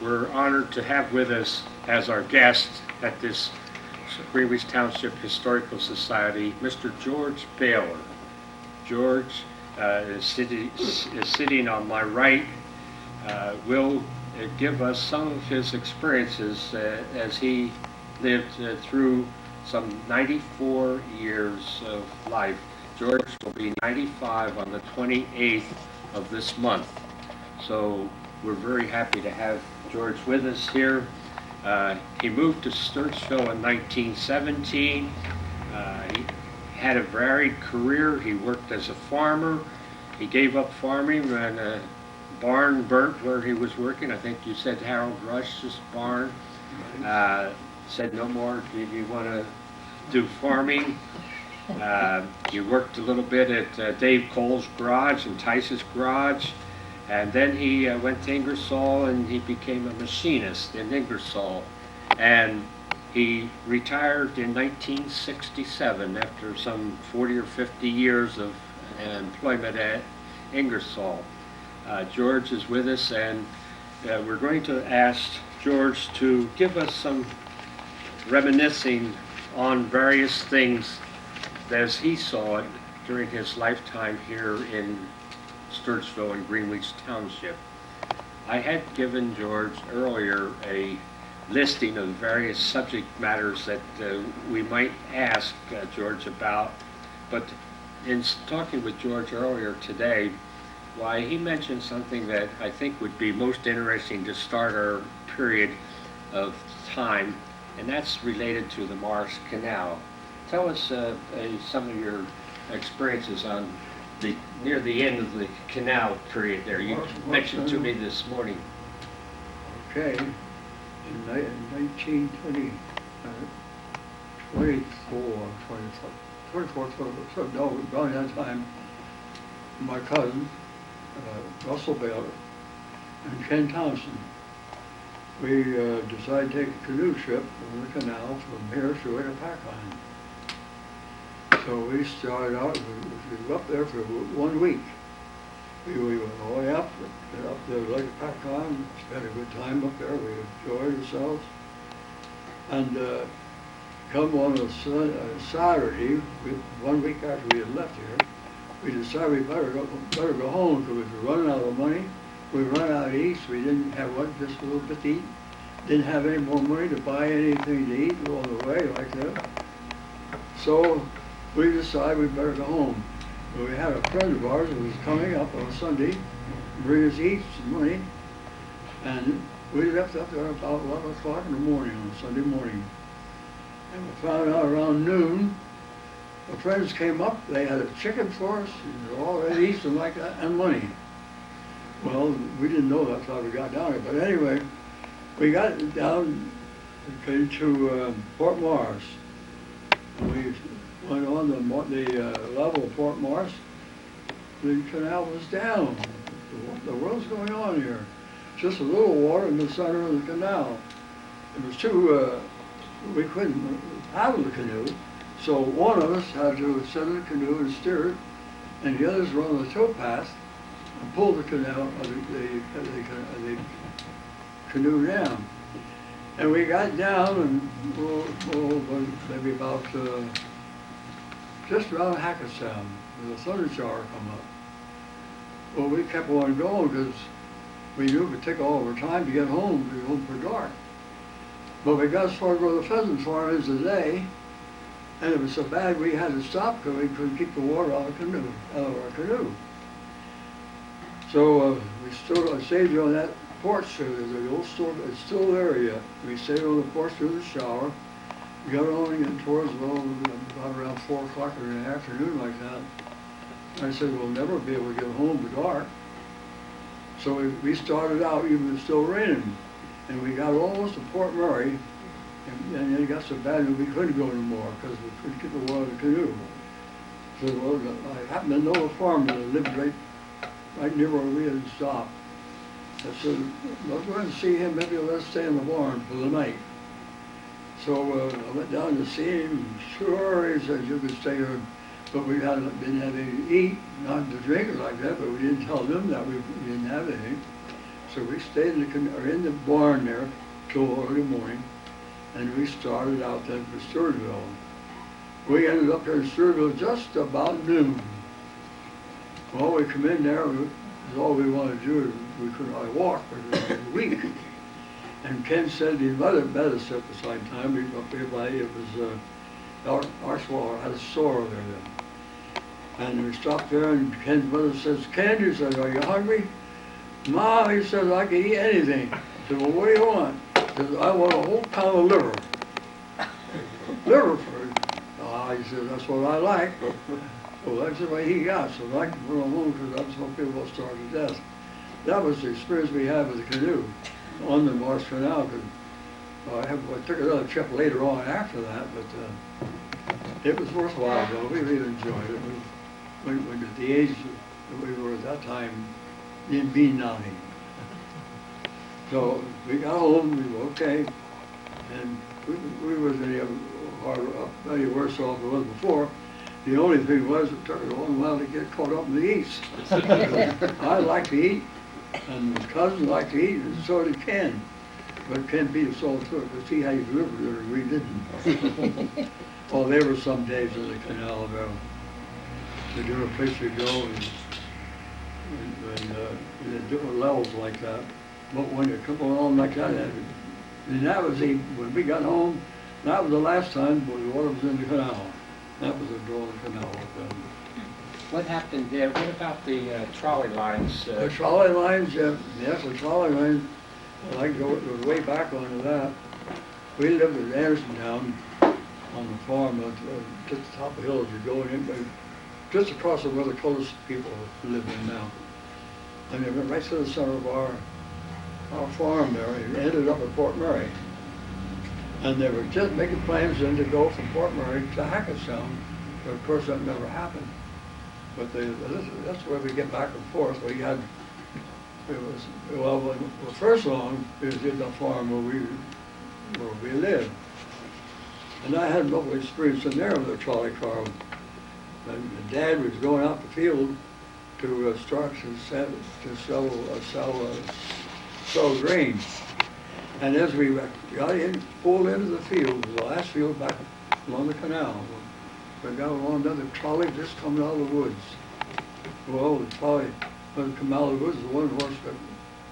we're honored to have with us as our guest at this Greenwich Township Historical Society, Mr. George Baylor. George is sitting on my right, will give us some of his experiences as he lived through some 94 years of life. George will be 95 on the 28th of this month. So we're very happy to have George with us here. He moved to Stewartsville in 1917. He had a varied career. He worked as a farmer. He gave up farming when a barn burnt where he was working. I think you said Harold Rush's barn. Said no more. Did you want to do farming? You worked a little bit at Dave Cole's garage and Tice's garage. And then he went to Ingersoll and he became a machinist in Ingersoll. And he retired in 1967 after some 40 or 50 years of employment at Ingersoll. George is with us, and we're going to ask George to give us some reminiscing on various things as he saw it during his lifetime here in Stewartsville and Greenwich Township. I had given George earlier a listing of various subject matters that we might ask George about, but in talking with George earlier today, why he mentioned something that I think would be most interesting to start our period of time, and that's related to the Morris Canal. Tell us some of your experiences on near the end of the canal period there. You mentioned to me this morning. Okay, in 1924, 24, no, around that time, my cousin, Russell Baylor, and Ken Thompson, we decided to take a canoe trip over the canal from here to Packline. So we started out, we were up there for 1 week. We went all the way up to Lake Packline, spent a good time up there, we enjoyed ourselves. And come on a Saturday, 1 week after we had left here, we decided we better go home because we were running out of money. We were running out of eats, we didn't have just a little bit to eat. Didn't have any more money to buy anything to eat along the way like that. So we decided we better go home. But we had a friend of ours who was coming up on Sunday, bring us eats and money, and we left up there about 11 o'clock in the morning on Sunday morning. And we found out around noon, the friends came up, they had a chicken for us, and all that eats and like that, and money. Well, we didn't know that's how we got down here, but anyway, we got down to Fort Morris. And we went on the level of Fort Morris. The canal was down. What the world's going on here? Just a little water in the center of the canal. It was too, we couldn't paddle the canoe, so one of us had to sit in the canoe and steer it, and the others were on the towpath and pull the canal, the canoe down. And we got down and maybe about just around Hackettstown, the thunder shower come up. Well, we kept on going because we knew it would take all of our time to get home for dark. But we got as far as where the pheasant farm is today, and it was so bad we had to stop because we couldn't keep the water out of our canoe. So we stayed on that porch there. The old store, it's still there yet. We stayed on the porch through the shower. We got on and towards about around 4 o'clock in the afternoon like that. And I said, we'll never be able to get home in the dark. So we started out even though it was still raining. And we got almost to Port Murray, and then it got so bad that we couldn't go anymore because we couldn't get the water in the canoe. So well, I happened to know a farmer that lived right near where we had stopped. I said, let's go and see him, maybe let's stay in the barn for the night. So I went down to see him, sure, he said, you could stay here, but we didn't have anything to eat, not to drink or like that, but we didn't tell them that we didn't have anything. So we stayed in the barn there till early morning, and we started out then for Stewartsville. We ended up there in Stewartsville just about noon. Well, we come in there, all we wanted to do, we couldn't really walk, but it was weak. And Ken said his mother met us at the same time. We up everybody, it was, our swallow had a sore there then. And we stopped there, and Ken's mother says, Ken, he said, are you hungry? Mom, he says, I can eat anything. I said, well, what do you want? He says, I want a whole pound of liver. Liver for it. He said, that's what I like. Well, that's the way he got, so I can put him home because that's what people will starve to death. That was the experience we had with the canoe on the Morris Canal. I took another trip later on after that, but it was worthwhile though. We really enjoyed it. We at the age that we were at that time, didn't mean nothing. So we got home, we were okay, and we wasn't any worse off than we was before. The only thing was it took a long while to get caught up in the eats. I like to eat, and my cousin liked to eat, and so did Ken. But Ken beat us all to it, because he had his liver there, and we didn't. Oh, there were some days in the canal about the different places to go, and different levels like that. But when you come along like that, and that was when we got home, that was the last time the water was in the canal. That was the door of the canal. What happened there? What about the trolley lines? The trolley lines, yes, the trolley lines, I go way back onto that. We lived in Andersontown on the farm, just the top of the hill as you go in, just across from where the Coast people live in now. And it went right to the center of our farm there. It ended up at Fort Murray. And they were just making plans then to go from Fort Murray to Hackettstown, but of course that never happened. But that's where we get back and forth. First along, it was in the farm where we lived. And I had a little experience in there with a trolley car. And Dad was going out the field to start to sell grain. And as we got in, pulled into the field, the last field back along the canal, we got along another trolley just coming out of the woods. Well, the trolley, when it came out of the woods, the one horse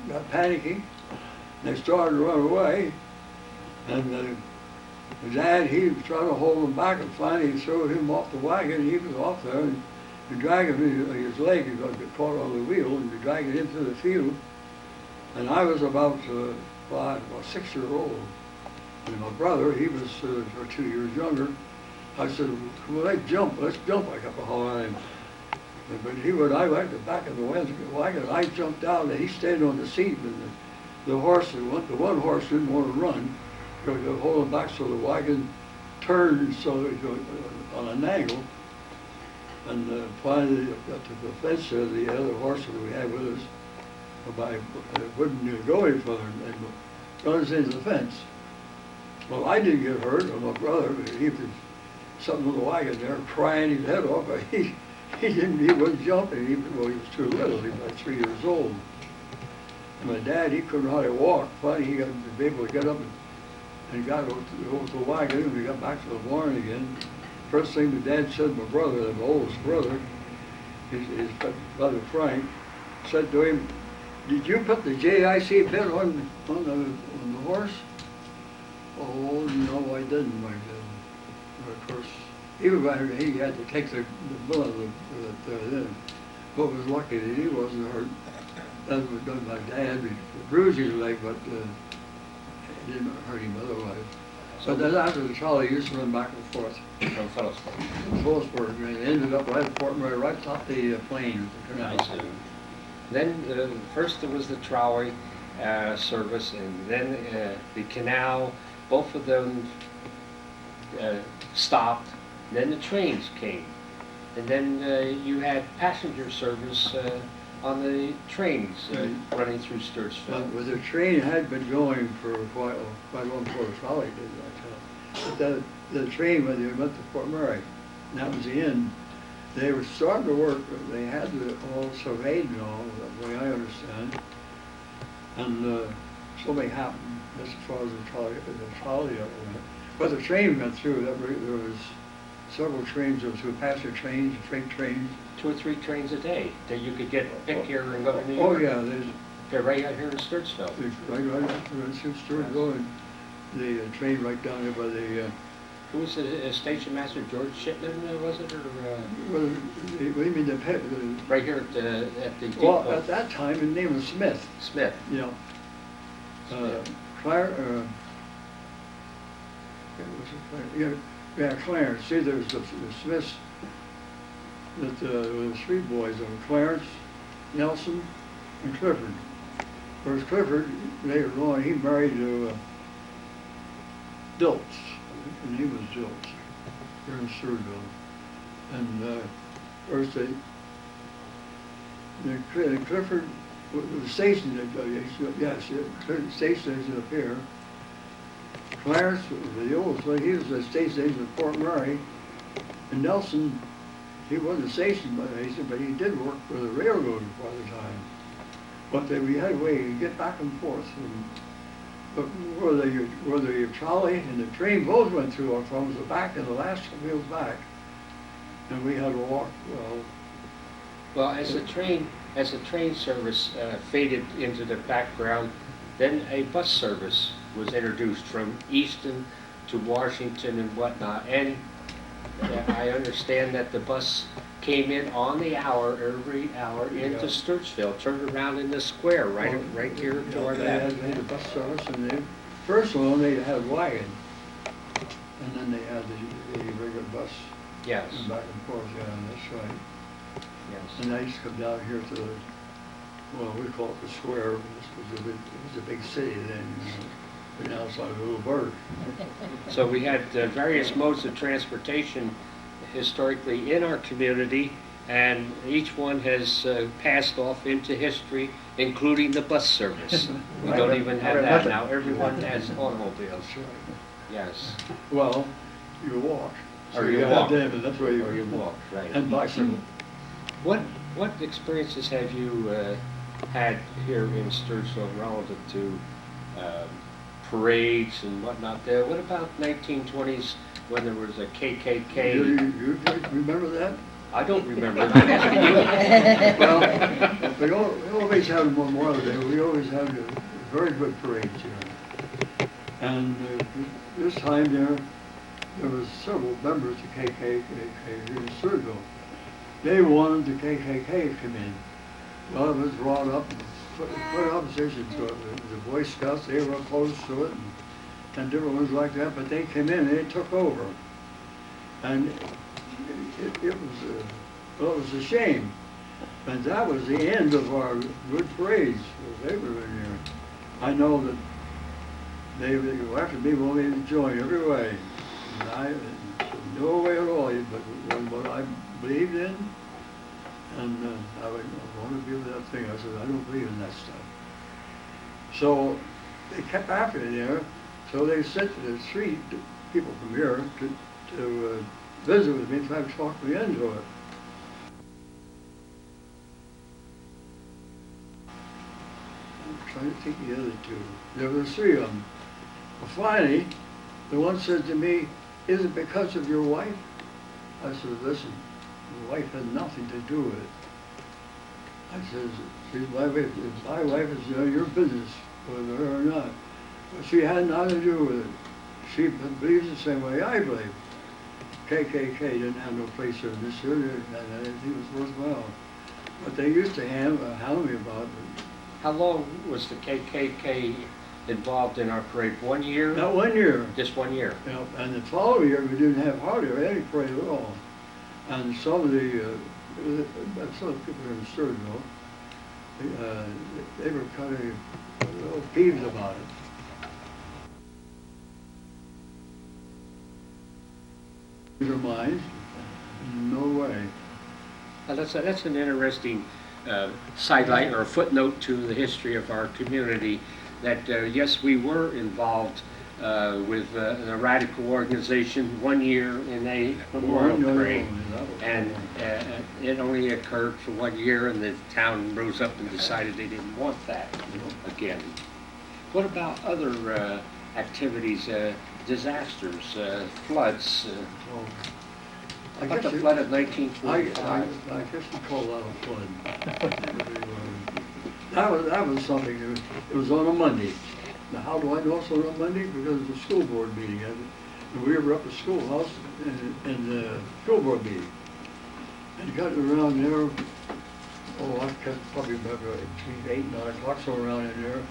got panicky. They started to run away, and the Dad, he was trying to hold him back, and finally he threw him off the wagon. He was off there, and dragging his leg, he got caught on the wheel, and dragging him into the field. And I was about 6 years old. And my brother, he was 2 years younger. I said, well, let's jump, I kept hollering at him. But I went to the back of the wagon, I jumped out, and he stayed on the seat, and the one horse didn't want to run. They were holding him back so the wagon turned on an angle. And finally, up to the fence there, the other horse that we had with us, wouldn't go any further and runs into the fence. Well, I didn't get hurt, but my brother, he was something with the wagon there, crying his head off, but he wasn't jumping. He was too little. He was like 3 years old. And my dad, he couldn't hardly walk. Finally, he got to be able to get up and got over to the wagon, and we got back to the barn again. First thing the Dad said to my brother, the oldest brother, his brother Frank, said to him, did you put the JIC bit on the horse? Oh, no, I didn't. Of course, he had to take the bullet of it. But was lucky that he wasn't hurt. That was done by Dad. It bruised his leg, but it didn't hurt him otherwise. So then after the trolley, he used to run back and forth. From Phillipsburg, and it ended up right at Fort Murray, right atop the plain. Nice. Then first there was the trolley service, and then the canal. Both of them stopped. Then the trains came, and then you had passenger service on the trains running through Stewartsville. Well, the train had been going for quite long before the trolley did, I tell you. But the train, when they went to Fort Murray, and that was the end, they were starting to work. They had it all surveyed and all, the way I understand. And something happened as far as the trolley went. But the train went through. There was several trains. There was two passenger trains, freight trains. 2 or 3 trains a day that you could get pick here and go to New Oh York. yeah, there's They're right out here in Stewartsville. right after Stewartsville, and the train right down there by the. Who was the station master? George Shipman, was it, or What do you mean the? right here at the Well, depot? at that time, his name was Smith. Smith. You know. Smith. Clarence. See, there's the Smiths. That there were 3 boys. Clarence, Nelson, and Clifford. Whereas Clifford later on, he married Diltz, and he was Diltz here in Stewartsville. And first Clifford was stationed stationed up here. Clarence, the oldest one, he was stationed at Fort Murray. And Nelson, he wasn't stationed but he did work for the railroad for the time. But we had a way to get back and forth. But where the trolley and the train both went through from the back and the last wheels back. And we had to walk, Well, as the train service faded into the background, then a bus service was introduced from Easton to Washington and whatnot. And I understand that the bus came in on the hour, every hour, into Stewartsville, turned around in the square right here to our left. They had a bus service, and first one they had a wagon, and then they had the regular bus. Yes. And back and forth, yeah, that's right. Yes. And I used to come down here to the, well, we call it the square. It was a big city then, but now it's like a little bird. So we had various modes of transportation historically in our community, and each one has passed off into history, including the bus service. We don't even have that now. Everyone has automobiles. That's right. Yes. Well, you walk. Or you have walk. them, and that's where Or you walk, right. And bicycle. What experiences have you had here in Stewartsville relative to parades and whatnot there? What about 1920s when there was a KKK? You remember that? I don't remember. I'm asking you. Well, we always had Memorial Day. We always had very good parades here. And this time there was several members of KKK here in Stewartsville. They wanted the KKK to come in. Well, it was brought up, put opposition to it. The Boy Scouts, they were opposed to it, and different ones like that, but they came in and they took over. And it was a shame. And that was the end of our good parades. They were in here. I know that they after me wanted me to join every way. And I, no way at all, but what I believed in, and I want to be with that thing. I said, I don't believe in that stuff. So they kept after me there. So they sent the 3 people from here to visit with me, try to talk me into it. I'm trying to think of the other 2. There were 3 of them. Well, finally, the one said to me, "Is it because of your wife?" I said, "Listen, your wife had nothing to do with it." I said, "She's my wife. My wife is your business, whether her or not. But she had nothing to do with it. She believes the same way I believe. KKK didn't have no place in this here, and I didn't think it was worthwhile. But they used to hound me about it." How long was the KKK involved in our parade? 1 year? Not 1 year. Just 1 year. Yeah, and the following year, we didn't have hardly any parade at all. And some of the people in Stewartsville, they were kind of a little peeved about it. Their minds, no way. That's an interesting sidelight or a footnote to the history of our community, that yes, we were involved with the radical organization 1 year in a memorial parade. And it only occurred for 1 year, and the town rose up and decided they didn't want that again. What about other activities, disasters, floods? How about the flood of I 1945? guess you call that a flood. That was something, it was on a Monday. Now, how do I know it's on a Monday? Because the school board meeting, and we were up at the schoolhouse in the school board meeting. And got around there, I can't probably remember, between 8 and 9 o'clock, somewhere around in there.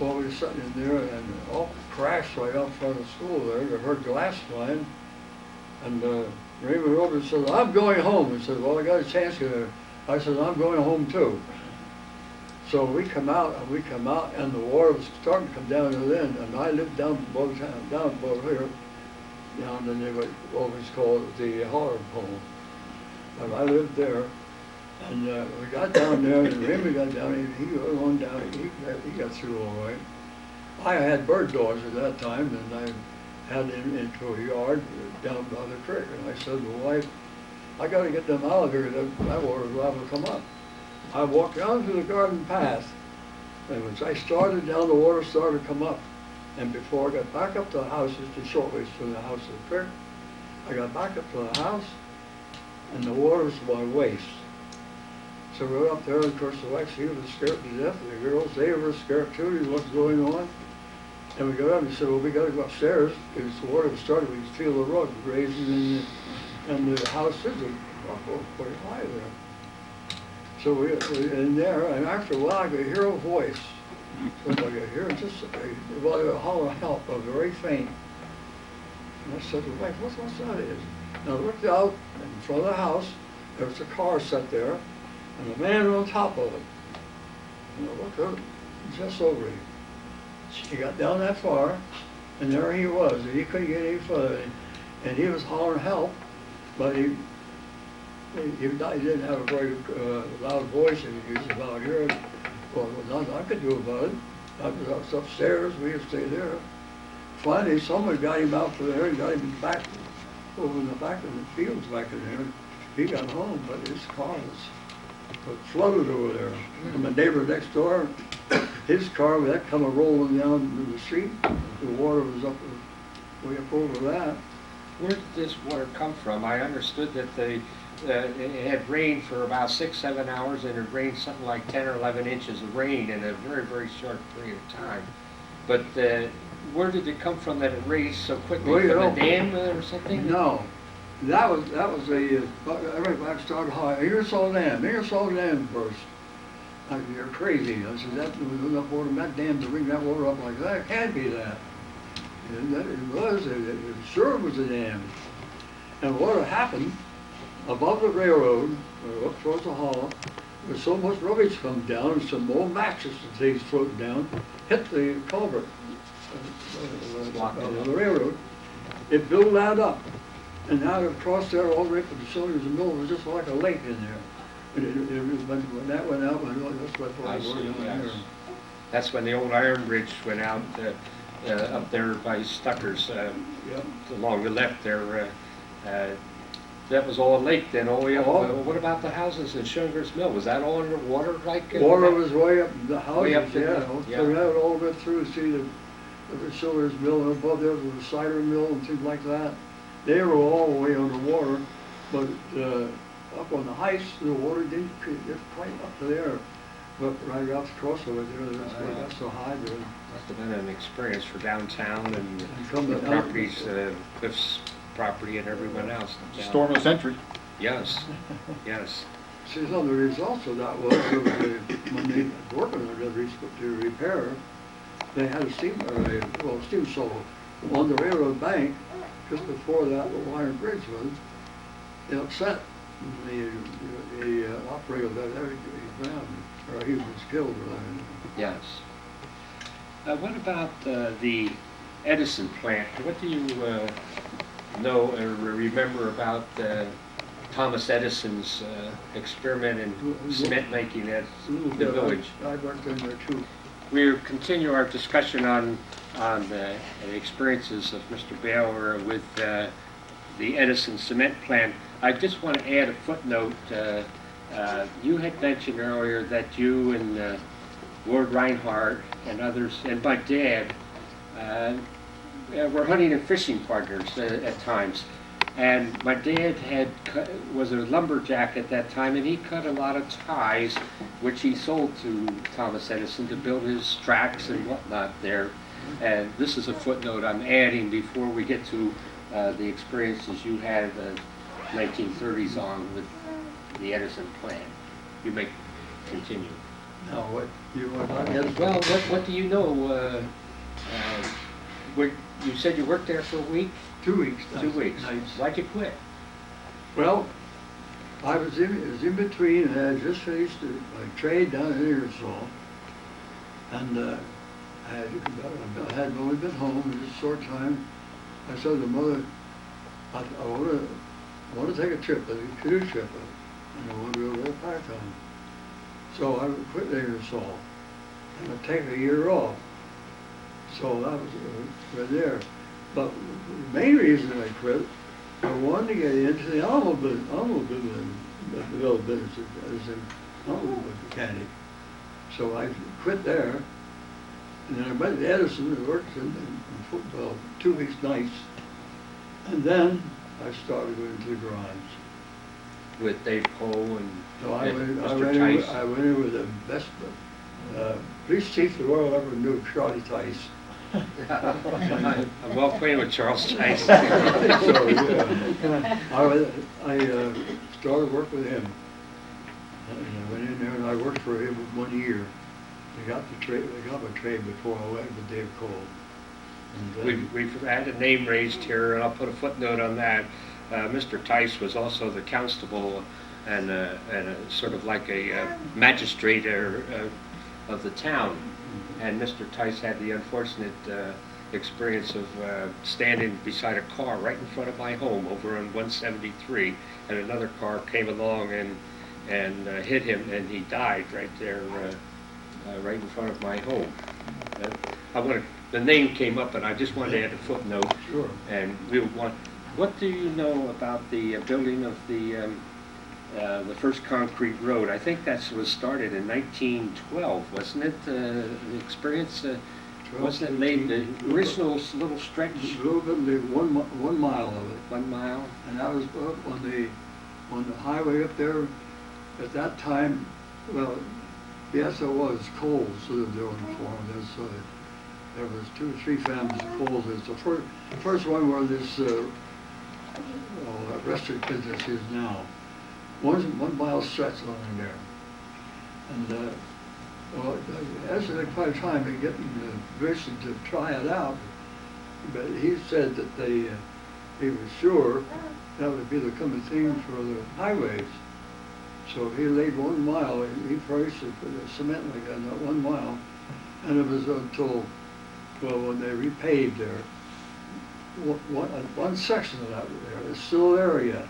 Well, we were sitting in there, and all crashed right out front of the school there. I heard glass flying, and Raymond Robert said, "I'm going home." He said, "Well, I got a chance here." I said, "I'm going home too." So we come out, and the water was starting to come down to the end, and I lived down below town, down below here, down in there, what always called the holler pole. And I lived there, and we got down there, and Raymond got down, and he went on down, he got through all right. I had bird dogs at that time, and I had him into a yard down by the creek, and I said to the wife, "I got to get them out of here, that water is liable to come up." I walked down to the garden path, and as I started down, the water started to come up. And before I got back up to the house, it's a short ways from the house to the creek, I got back up to the house, and the water was my waist. So we were up there, and of course the wife, she was scared to death, and the girls, they were scared too, what's going on. And we got up and said, "Well, we got to go upstairs," because the water was starting, we could feel the rug raising, and the house is quite high there. So we in there, and after a while I could hear a voice. So I could hear just a holler help, but very faint. And I said to the wife, what's that is? And I looked out in front of the house, there was a car set there, and a man on top of it. And I looked up, just over him. He got down that far, and there he was, and he couldn't get any further. And he was hollering help, but he didn't have a very loud voice, and he was about here. Well, there was nothing I could do about it. I was upstairs, we had to stay there. Finally, someone got him out from there and got him back over in the back of the fields back in there. He got home, but his car was flooded over there. And my neighbor next door, his car, that come rolling down the street. The water was way up over that. Where did this water come from? I understood that it had rained for about 6-7 hours, and it rained something like 10 or 11 inches of rain in a very, very short period of time. But where did it come from that it raised so quickly? From the dam or something? No, that was everybody started hollering, "Ingersoll Dam, Ingersoll Dam burst." I said, "You're crazy." I said, "That was enough water in that dam to bring that water up like that. It can't be that." And that it was. It sure was a dam. And what had happened? Above the railroad, up towards the hollow, there was so much rubbish come down, and some old mattress and things floating down, hit the culvert of the railroad. It built that up, and now across there, all the way from the cylinders and mill, was just like a lake in there. And when that went out, that's what I thought see, down yes. there. That's when the old iron bridge went out up there by Stucker's, Yep. along the left there. That was all a lake then, all the way up. What about the houses in Schunger's Mill? Was that all underwater like? Water was way up the houses, Way up the yeah. hill, yeah. So that all went through, see the Silver's Mill, and above there was the cider mill and things like that. They were all the way underwater, but up on the heights, the water didn't get quite up to there. But right out across over there, that's why that's so high there. Must have been an experience for downtown and come the to properties, Cliff's property and everyone else. Storm of the century. Yes, yes. See, some of the results of that was when they were working on the repair, they had a steam shovel on the railroad bank just before that little iron bridge was. It upset the operator of that ground, or he was killed. Yes. What about the Edison plant? What do you know or remember about Thomas Edison's experiment in cement making at the village? I worked in there too. We'll continue our discussion on on the experiences of Mr. Baylor with the Edison cement plant. I just want to add a footnote. You had mentioned earlier that you and Lord Reinhardt and others, and my dad, were hunting and fishing partners at times. And my dad was a lumberjack at that time, and he cut a lot of ties, which he sold to Thomas Edison to build his tracks and whatnot there. And this is a footnote I'm adding before we get to the experiences you had the 1930s on with the Edison plant. You may continue. Now, what you want to get? Well, what do you know? You said you worked there for a week? 2 weeks. 2 weeks. Nice. Why'd you quit? Well, it was in between, and I had just finished a trade down in Ingersoll, and I had only been home in a short time. I said to Mother, I want to take a trip, a canoe trip, and I want to go to Python. So I would quit Ingersoll, and I'd take a year off. So that was right there. But the main reason I quit, I wanted to get into the automobile business as an automobile mechanic. So I quit there, and then I went to Edison and worked in football 2 weeks nights, and then I started going to the garage. With Dave Cole and So I Mr. went Tice? in with the best police chief the world ever knew, Charlie Tice. I'm well acquainted with Charles Tice. So, yeah. I started work with him. And I went in there and I worked for him 1 year. They got my trade before I went with Dave Cole. And We've had a name raised here, and I'll put a footnote on that. Mr. Tice was also the constable and sort of like a magistrate of the town. And Mr. Tice had the unfortunate experience of standing beside a car right in front of my home over on 173, and another car came along and hit him, and he died right there, right in front of my home. The name came up, and I just wanted to add a footnote. Sure. And what do you know about the building of the first concrete road? I think that was started in 1912, wasn't it? The experience, wasn't it laid, the original little stretch? A little bit, 1 mile of it. 1 mile? And that was up on the highway up there. At that time, well, yes, it was Coles lived there on the farm. There was 2 or 3 families of Coles. It's the first one where this restaurant business is now. 1 mile stretch along there. And well, it had quite a time in getting permission to try it out, but he said that he was sure that would be the coming thing for the highways. So he laid 1 mile, he furnished it with the cement like that, 1 mile, and it was until, well, when they repaved there, one section of that there is still there yet.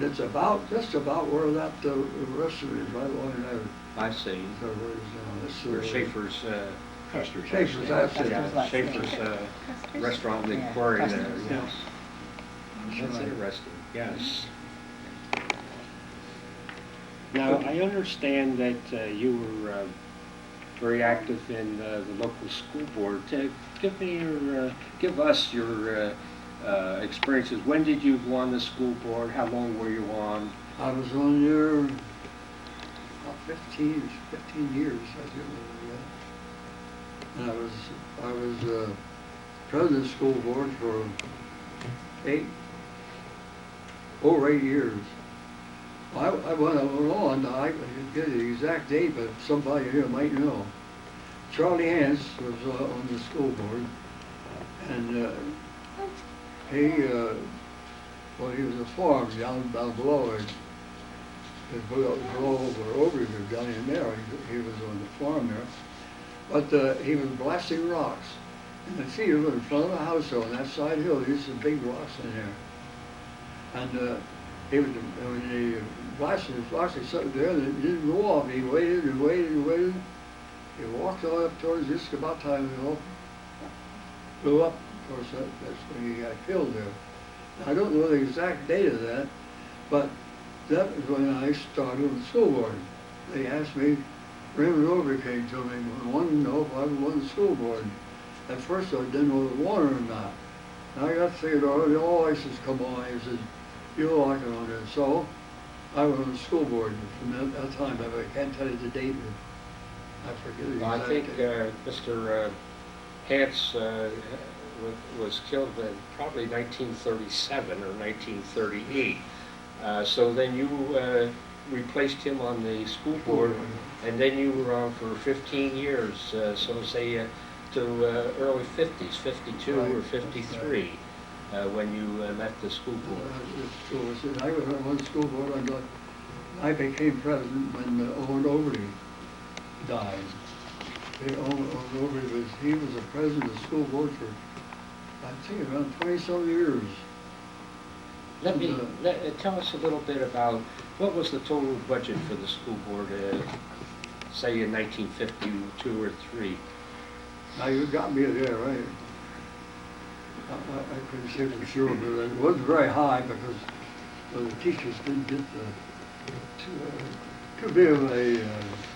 It's just about where that restaurant is, right along there. I see. So where it is now. Where Schaefer's, Schaefer's, that's it. yeah, Schaefer's restaurant in the quarry there, yes. That's right. interesting, yes. Now, I understand that you were very active in the local school board. Give us your experiences. When did you go on the school board? How long were you on? I was on there about 15 years, I think. And I was president of the school board for over 8 years. I went on, I can't get the exact date, but somebody here might know. Charlie Hance was on the school board, and he was a farm down below it. Over here, down in there, he was on the farm there. But he was blasting rocks in the field in front of the house on that side hill. There's some big rocks in there. And he was, when he blasted his rocks, he sat there and it didn't go off. He waited and waited and waited. He walked all up towards just about time, blew up. Of course, that's when he got killed there. I don't know the exact date of that, but that was when I started on the school board. They asked me, Raymond Overy came to me, wanted to know if I was on the school board. At first I didn't know if I wanted or not. And I got to thinking, oh, the all license come on. He said, you'll like it on there. So I went on the school board from that time. I can't tell you the date. I forget the Well, exact I think date. Mr. Hance was killed in probably 1937 or 1938. So then you replaced him on the school board, and then you were on for 15 years, so say to early 50s, 52 Right. or 53, when you left the school board. It's true. I was on the school board until I became president when Owen Overy died. Owen Overy he was the president of the school board for, I think, around 20-some years. Tell us a little bit about what was the total budget for the school board, say in 1952 or 3? Now you got me there, right? I couldn't say for sure, but it wasn't very high because the teachers didn't get too big of a.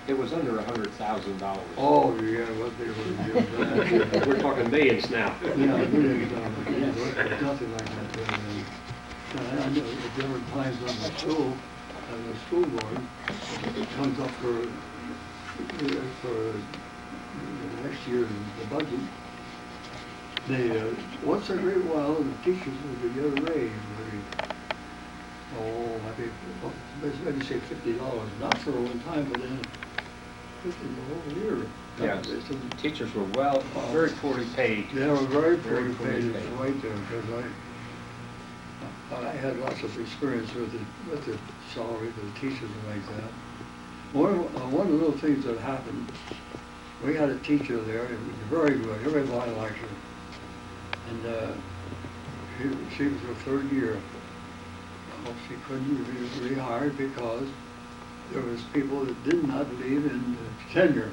It was under $100,000. Oh yeah, what they were doing. We're talking millions now. Yeah, millions dollars. Nothing like that. I know at different times on the school board, it comes up for next year the budget. They once in a great while the teachers would get a raise. Maybe say $50, not for one time, but then $50 the whole year. Yes, teachers were very poorly paid. They were very Very poorly poorly paid, paid. right there, because I had lots of experience with the salary for the teachers and like that. One of the little things that happened, we had a teacher there, it was very good, everybody liked her. And she was her third year. Well, she couldn't be rehired because there was people that did not believe in tenure.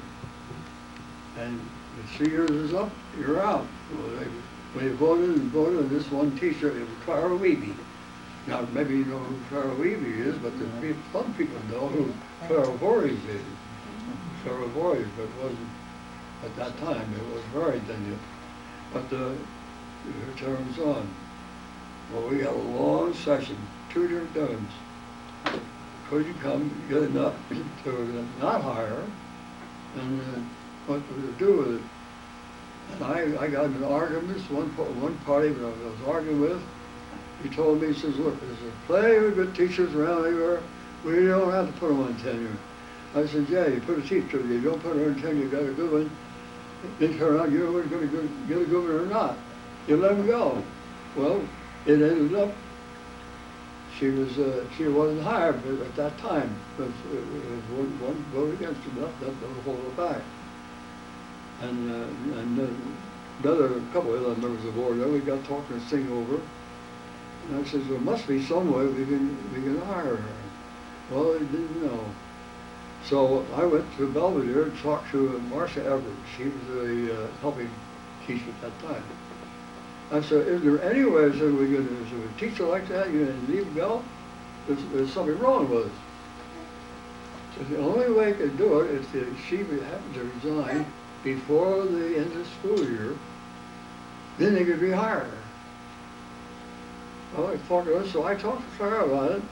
And the 3 years is up, you're out. Well, we voted, and this one teacher, it was Clara Weeby. Now, maybe you know who Clara Weeby is, but some people know who Clara Voorhees is. Clara Voorhees, but it wasn't, at that time, it was very tenured. But her term's on. Well, we had a long session, 2 different terms. Could you come get enough to not hire, and what to do with it? And I got in arguments, one party that I was arguing with, he told me, he says, look, there's plenty of good teachers around here, we don't have to put them on tenure. I said, yeah, you put a teacher, you don't put her on tenure, you got a good one, then turn around, you're going to get a good one or not. You let them go. Well, it ended up, she wasn't hired at that time, but one vote against her, that hold her back. And a couple of other members of the board, then we got talking this thing over. And I said, there must be some way we can hire her. Well, they didn't know. So I went to Belvedere and talked to Marcia Everett. She was the helping teacher at that time. I said, is there any way that we could, is there a teacher like that, you can leave and go? There's something wrong with it. So the only way I could do it is that she happened to resign before the end of the school year, then they could rehire her. Well, I talked to her, so I talked to her about it.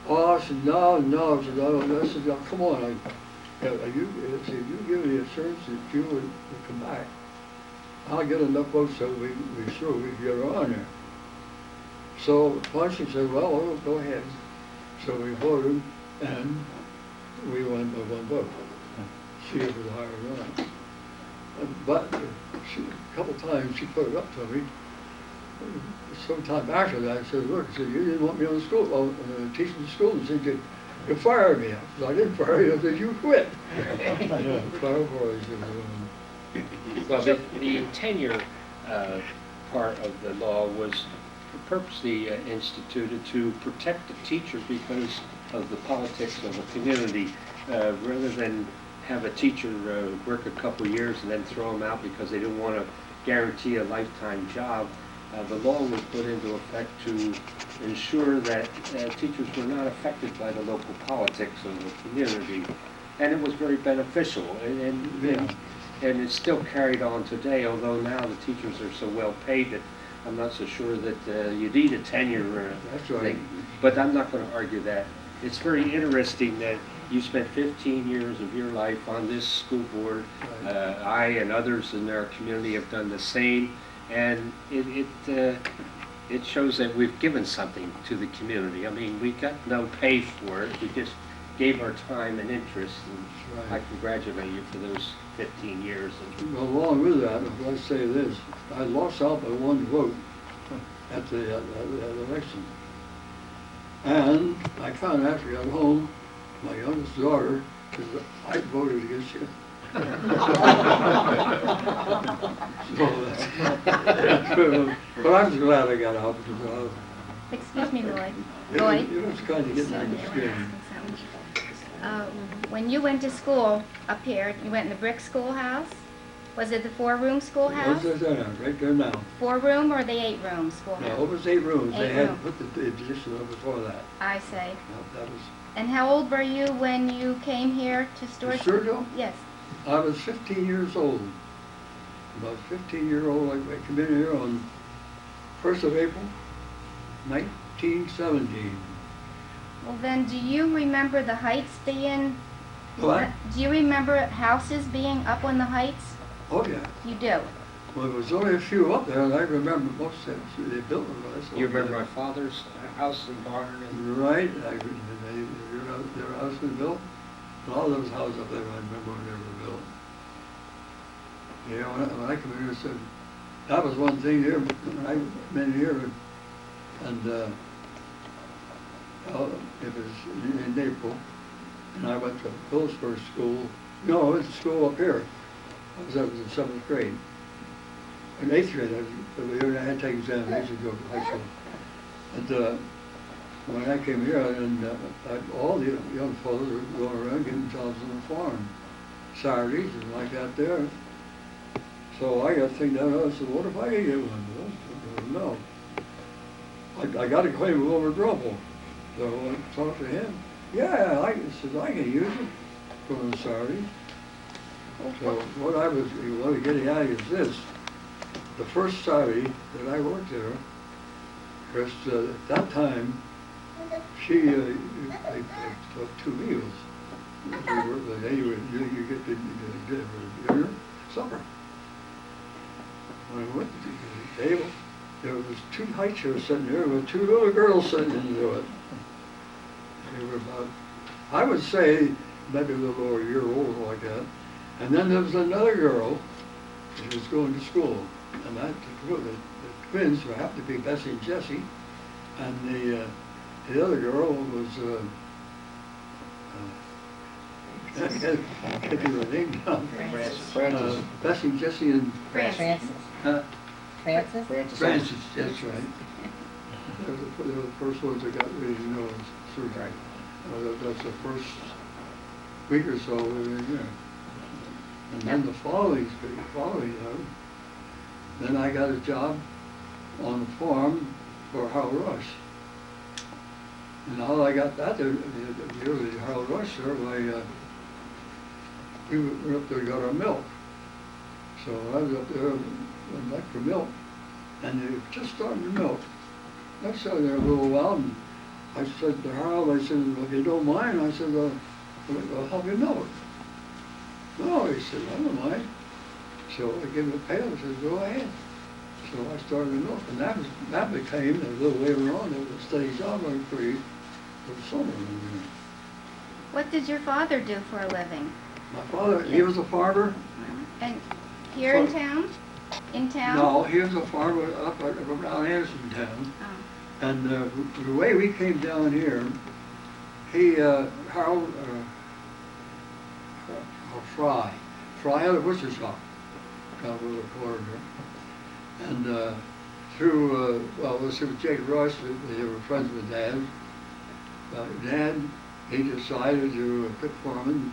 Oh, I said, no. I said, I said, oh, come on. You give me the assurance that you would come back, I'll get enough votes so we sure we can get her on there. So Marcia said, well, go ahead. So we voted, and we won by 1 vote. She was hired on. But a couple times she put it up to me. Sometime after that, I said, look, I said, you didn't want me on the school, teaching the school. And said, you fired me. I said, I didn't fire you. I said, you quit. Yeah, fire boys. Well, the tenure part of the law was purposely instituted to protect the teacher because of the politics of the community, rather than have a teacher work a couple years and then throw them out because they didn't want to guarantee a lifetime job, the law was put into effect to ensure that teachers were not affected by the local politics of the community. And it was very beneficial, and it's still carried on today, although now the teachers are so well paid that I'm not so sure that you need a tenure That's right. thing. But I'm not going to argue that. It's very interesting that you spent 15 years of your life on this school board. Right. I and others in our community have done the same, and it shows that we've given something to the community. I mean, we got no pay for it. We just gave our time and interest, and Right. I congratulate you for those 15 years. And Well, along with that, let's say this, I lost out by one vote at the election. And I found after I got home, my youngest daughter, said, I voted against you. But I'm glad I got out because Excuse me, Lloyd. it Lloyd, was kind of getting under the skin. when you went to school up here, you went in the brick schoolhouse? Was it the four-room schoolhouse? What's that, right there now? Four-room or the eight-room No, it schoolhouse? was 8 rooms. They 8 had rooms. put the addition up before that. I say. No, that was And how old were you when you came here to Stewartsville? Sturgill? Yes. I was 15 years old. About 15-year-old, I came in here on 1st of April, 1917. Well, then, do you remember the heights being... What? Do you remember houses being up on the heights? Oh, yeah. You do? Well, there was only a few up there, and I remember most of them. They built them. you remember my father's house and barn? And Right. Their house was built. And all those houses up there, I remember when they were built. Yeah, when I come in here, I said, that was one thing here, when I came in here, and it was in April, and I went to Phillipsburg School. No, I went to school up here. I was in 7th grade. In 8th grade, I had to take examinations to go to high school. And when I came here, and all the young fellows were going around getting jobs on the farm, Saturdays and like that there. So I got thinking down, I said, what if I could get one? Well, no. I got a claim with Wilbur Drummel. So I talked to him. Yeah, I said, I can use it for the Saturdays. So what I was getting at is this. The first Saturday that I worked there, because at that time, they took 2 meals. You get the dinner, supper. When I went to the table, there was 2 high chairs sitting there with 2 little girls sitting into it. They were about, I would say, maybe a little over a year old like that. And then there was another girl that was going to school. And the twins were happened to be Bessie and Jessie. And the other girl was, I can't give her name down. Francis. Bessie, Jessie, and Francis. Francis? Francis, that's right. They were the first ones that got ready to know surgery. That's the first week or so we were in there. And then the following year, then I got a job on the farm for Harold Rush. And how I got that there, Harold Rush there, we went up there and got our milk. So I was up there, went back for milk, and they were just starting to milk. I sat there a little while, and I said to Harold, I said, well, if you don't mind, I said, I'll help you milk. No, he said, I don't mind. So I gave him a pail, I said, go ahead. So I started to milk, and that became, a little later on, it was a steady job on for the summer. What did your father do for a living? My father, he was a farmer. And here in town? In town? No, he was a farmer up around Anderson Town. Oh. And the way we came down here, Harold Fry had a butcher shop down with the corner there. And through, through Jake Rush, they were friends with Dad. Dad, he decided to quit farming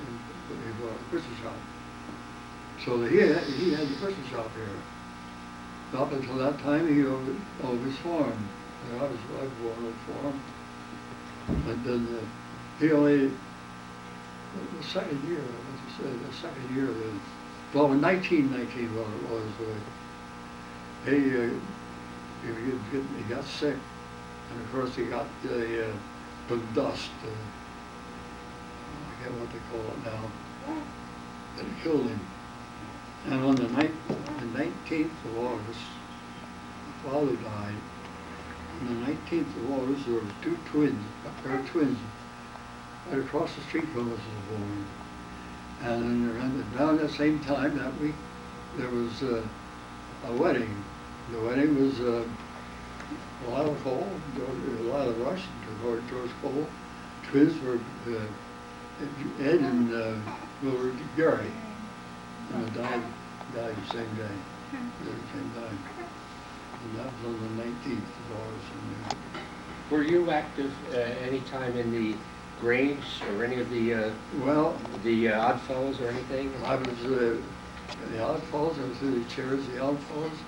and he bought a butcher shop. So he had the butcher shop here. Up until that time, he owned his farm. And I was born on the farm. But then he only, the second year, the second year, well, in 1919, well, it was, he got sick. And of course, he got the dust. I forget what they call it now. That it killed him. And on the 19th of August, my father died. On the 19th of August, there was two twins, a pair of twins, right across the street from us was born. And around that same time that week, there was a wedding. The wedding was Lila Cole, Lila Rush, George Cole. Twins were Ed and Willard Gary. And they died the same day, at the same time. And that was on the 19th of August. Were you active any time in the Grange or any of the Odd Fellows or anything? I was the Odd Fellows. I was in the chairs of the Odd Fellows.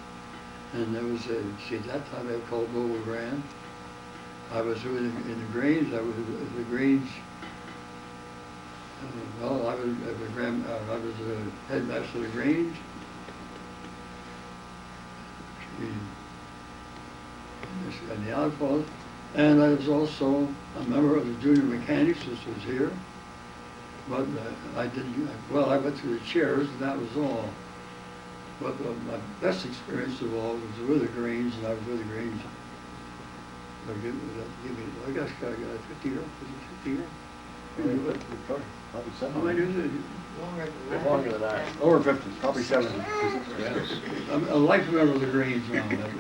And there was at that time they were called Noble Grand. I was in the Grange. I was at the Grange. Well, I was the headmaster of the Grange. And the Odd Fellows. And I was also a member of the Junior Mechanics, which was here. But I didn't, well, I went through the chairs, and that was all. But my best experience of all was with the Grange, and I was with the Grange. I guess I got 50 years. 50 years? Probably How many years did you? longer than that. Over 50, probably 70. Yes. I'm a life member of the Grange now, let's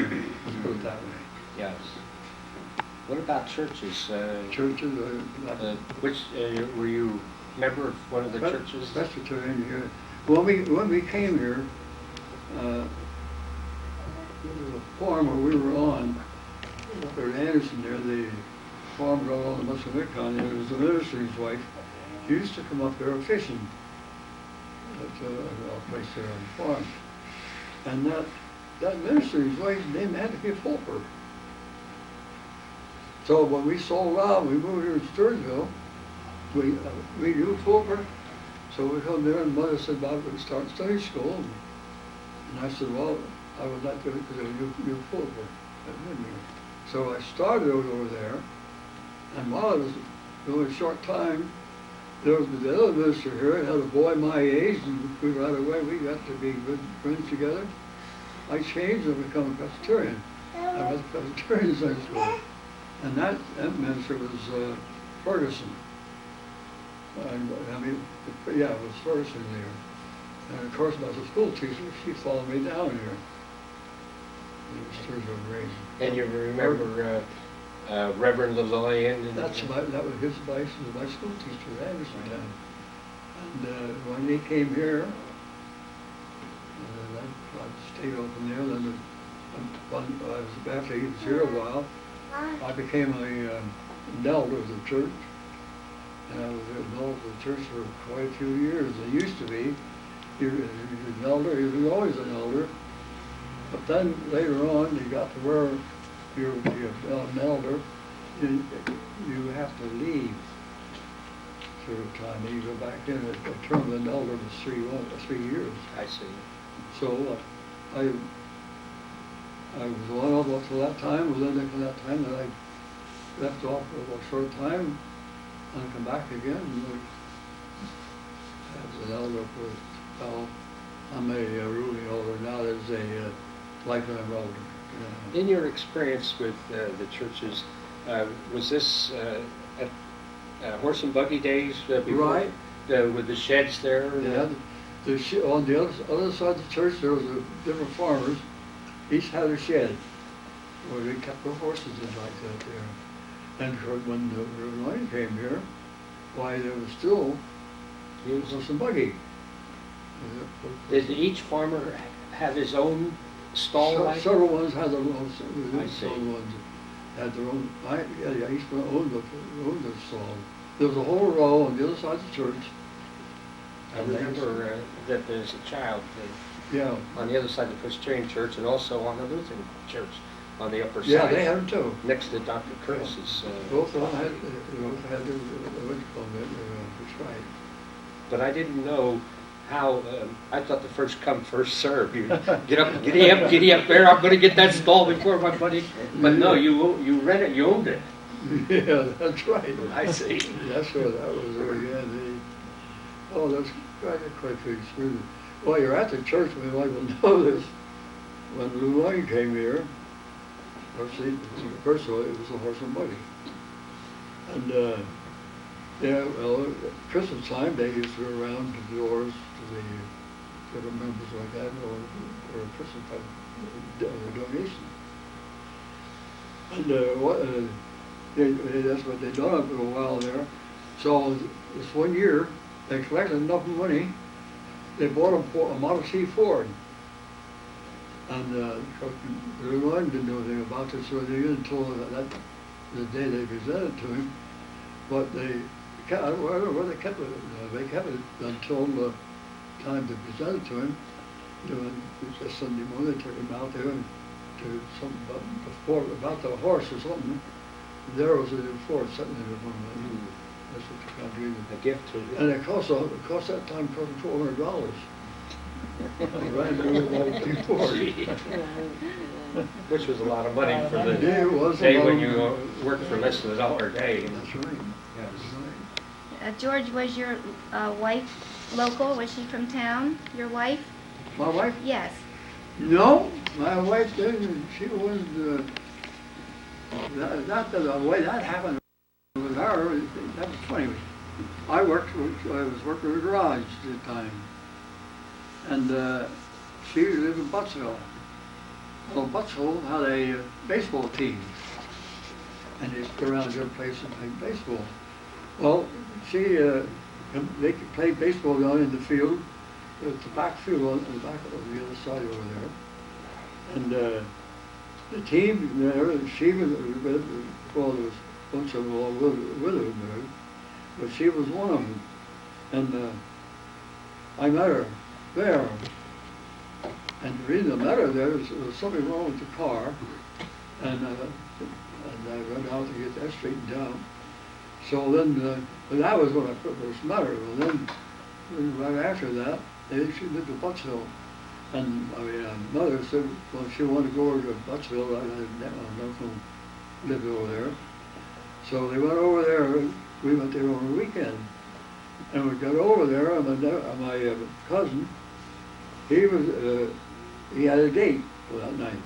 put it that way. Yes. What about churches? Churches, Which were you member of one of the churches? Presbyterian here. When we came here, there was a farm where we were on, up at Anderson there, the farm right on the Muscogee. There was the minister's wife. She used to come up there fishing at a place there on the farm. And that minister's wife's name had to be Fulper. So when we sold out, we moved here to Stewartsville. We knew Fulper, so we come there, and Mother said, Bob, we're going to start study school. And I said, well, I would like to, because I knew Fulper. So I started over there, and while I was doing a short time, there was the other minister here, had a boy my age, and we right away, we got to be good friends together. I changed and become a Presbyterian. I was a Presbyterian Sunday school. And that minister was Ferguson. It was Ferguson there. And of course, as a school teacher, she followed me down here. And you remember Reverend Lillian? That was his vice, my school teacher at Anderson Town. And when he came here, I stayed open there. Then after he was here a while, I became an elder of the church. And I was an elder of the church for quite a few years. It used to be, he was an elder, he was always an elder. But then later on, you got to where you're an elder, you have to leave for a time. Then you go back in. A term of an elder was 3 years. I see. So I was on off until that time. Was until that time that I left off for a short time and come back again. And as an elder for, well, I'm a ruling elder now. There's a lifetime elder. In your experience with the churches, was this at horse and buggy days before? Right. With the sheds there? Yeah. On the other side of the church, there was different farmers. Each had a shed where they kept their horses and like that there. And when the line came here, why there was still horse and buggy. Did each farmer have his own stall? Several ones had their own. I see. Some ones had their own. Each one owned their stall. There was a whole row on the other side of the church. I remember that there's a child Yeah, on the other side of the Presbyterian Church and also on the Lutheran Church on the upper yeah, side. they had them too. Next to Dr. Curtis's. Both of them had, both had their, what you call it, that's right. But I didn't know how, I thought the first come, first serve. You get up, giddy up there, I'm gonna get that stall before my buddy. But no, you read it, you owned it. Yeah, that's right. I see. That's what that was, yeah, oh, that's quite big. Well, you're at the church, we might well know this. When Lou Lane came here, first of all, it was a horse and buggy. And, yeah, well, at Christmas time, they used to go around to the doors to the members like that, or a Christmas donation. And that's what they done for a while there. So this one year, they collected enough money, they bought a Model T Ford. And Lou Lane didn't know anything about this, or they didn't tell that the day they presented to him. But they kept it until the time they presented to him. Just Sunday morning, they took him out there and to something about the horse or something. There was a Ford sitting in front of him. That's what the country did. A gift to you. And it cost that time $400. Brand new Model T Ford. Which was a lot of money for the Yeah, it was a day lot when of you money. worked for less than $1 a day. That's right. Yes. That's right. George, was your wife local? Was she from town, your wife? My wife? Yes. No, my wife didn't. She was, not the way that happened with her. That was funny. I was working in a garage at the time. And she lived in Buttsville. Well, Buttsville had a baseball team. And they used to go around to different places and play baseball. Well, they could play baseball down in the field. It's the back field on the back of the other side over there. And the team there, she was, well, there was a bunch of them all with her there, but she was one of them. And I met her there. And the reason I met her there was something wrong with the car. And I went out to get that straightened out. So then, but that was when I first met her. Well, then right after that, she lived in Buttsville. And my mother said, well, she wanted to go over to Buttsville. I never lived over there. So they went over there. We went there on the weekend. And we got over there, and my cousin, he had a date for that night.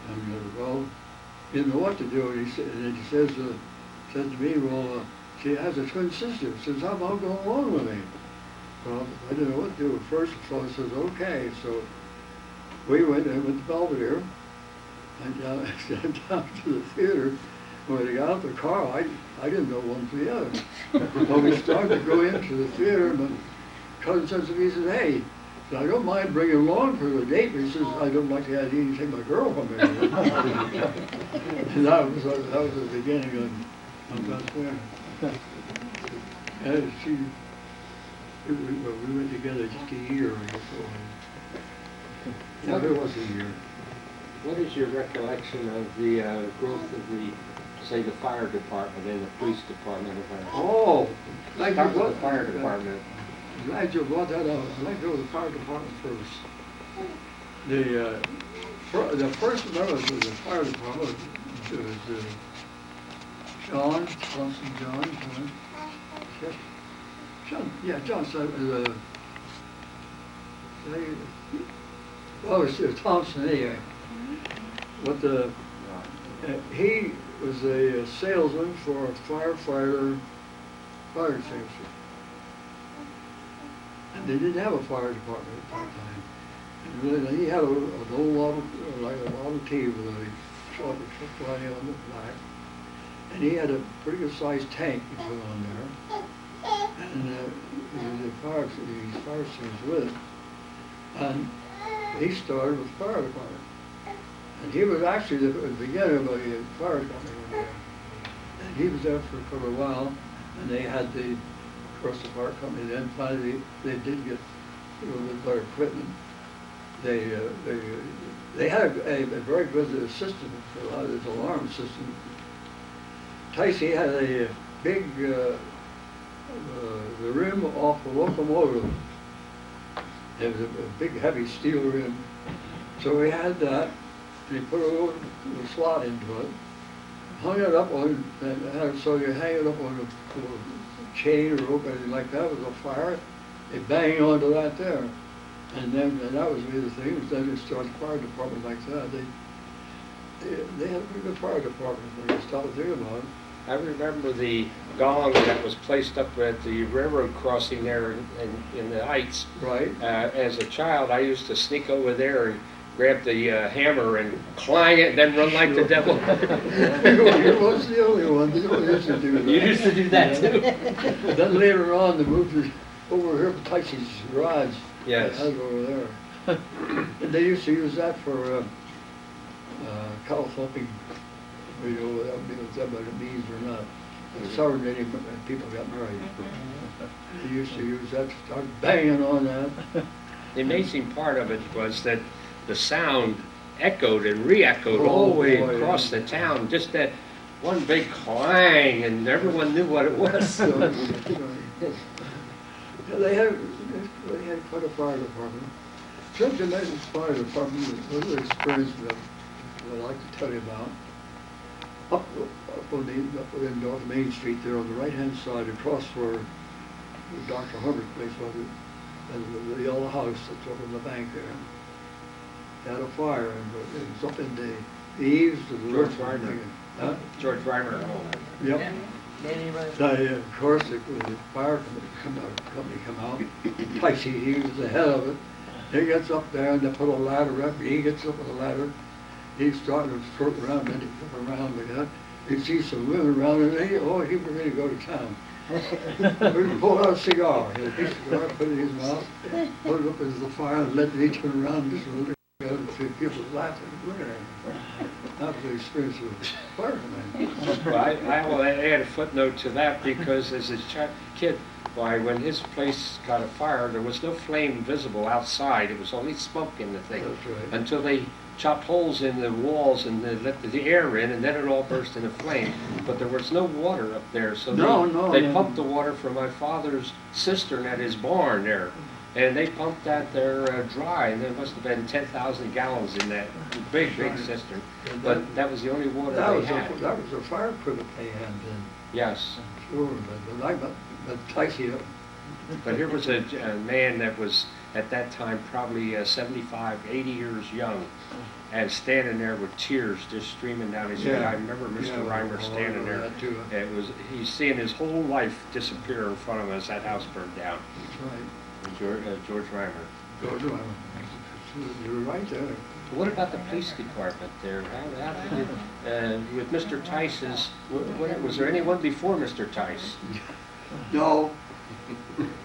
And well, he didn't know what to do. And he said to me, well, she has a twin sister. He says, how about going along with me? Well, I didn't know what to do at first. So I says, okay. So we went to Belvedere and down to the theater. When we got out of the car, I didn't know one from the other. When we started to go into the theater, my cousin says to me, he says, hey, I don't mind bringing along for the date, but he says, I don't like the idea you take my girl from here. And that was the beginning of that plan. And we went together just a year or so. Yeah, it was a year. What is your recollection of the growth of say, the fire department and the police department? Oh, thank you. Start with the fire department. Glad you brought that up. I'd like to go to the fire department first. The first member of the fire department was John. It's Thompson anyway. But he was a salesman for a fire extinguisher. And they didn't have a fire department at that time. And he had an old Model T with a short line on the back. And he had a pretty good sized tank he put on there. And the fire extinguishers with it. And he started with the fire department. And he was actually the beginner of the fire department over there. And he was there for a while. And they had the of course, the fire company then finally, they did get a little bit better equipment. They had a very good system, a lot of this alarm system. Ticey had a big, the rim off the locomotive. It was a big, heavy steel rim. So we had that, and he put a little slot into it, hung it up on, and had it so you hang it up on a chain or rope, anything like that, with a fire, they bang onto that there. And then and that was the other thing, was then they started the fire department like that. They had a pretty good fire department when you start to think about it. I remember the gong that was placed up at the railroad crossing there in the Heights. Right. As a child, I used to sneak over there and grab the hammer and clang it and then run like the devil. You was the only one. You used to do that. You used to do that too. But then later on, they moved it over here to Ticey's garage. Yes. That was over there. And they used to use that for cow thumping. You know, without whether it means or not. Sorry that any people got married. They used to use that to start banging on that. The amazing part of it was that the sound echoed and re-echoed all the way across the town. Just that one big clang, and everyone knew what it was. Yeah, they had quite a fire department. Such a nice fire department, a little experience that I'd like to tell you about. Up in North Main Street there on the right-hand side, across where Dr. Hubbard's place was, and the yellow house that's up in the bank there. They had a fire, and it was up in the eaves of the George roof. Reimer. Huh? George Reimer. Yep. Of course, the fire company come out. Ticey, he was the head of it. He gets up there and they put a ladder up. He gets up with a ladder. He started to skirt around, and he come around like that. He sees some women around, and he was ready to go to town. We pulled out a cigar. He had a piece of cigar, put it in his mouth, put it up into the fire, and let it turn around just a little bit. And people laughing. That was the experience of fireman. Well, I add a footnote to that because as a kid, why, when his place caught a fire, there was no flame visible outside. It was only smoke in the thing. That's right. Until they chopped holes in the walls and they let the air in, and then it all burst into flame. But there was no water up there, so they pumped the water from my father's cistern at his barn there. And they pumped that there dry, and there must have been 10,000 gallons in that big cistern. But that was the only water they had. That was a fire equipment they had then. Yes. Sure, but I met Ticey up. But here was a man that was, at that time, probably 75, 80 years young, and standing there with tears just streaming down his head. I remember Mr. Reimer standing there. He's seeing his whole life disappear in front of him as that house burned down. That's right. George Reimer. George Reimer. You're right there. What about the police department there? How did it, with Mr. Tice's, was there anyone before Mr. Tice? No,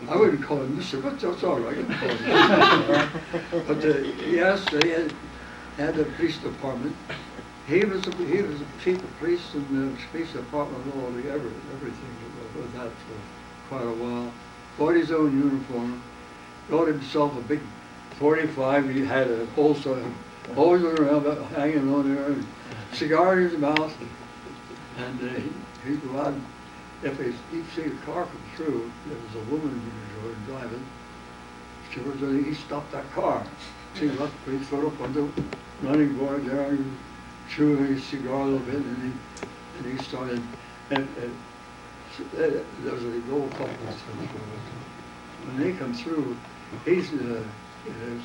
I wouldn't call him Mr., but that's all right. I can call him. But yes, they had the police department. He was the chief of police in the police department, all the everything with that for quite a while. Bought his own uniform, got himself a big 45. He had a holster, always around, hanging on there, and cigar in his mouth. And he'd go out. If he'd see a car come through, there was a woman driving. He stopped that car. He left his foot up on the running board there, and chewing his cigar a little bit, and he started. And there was a gold couple. When they come through, he's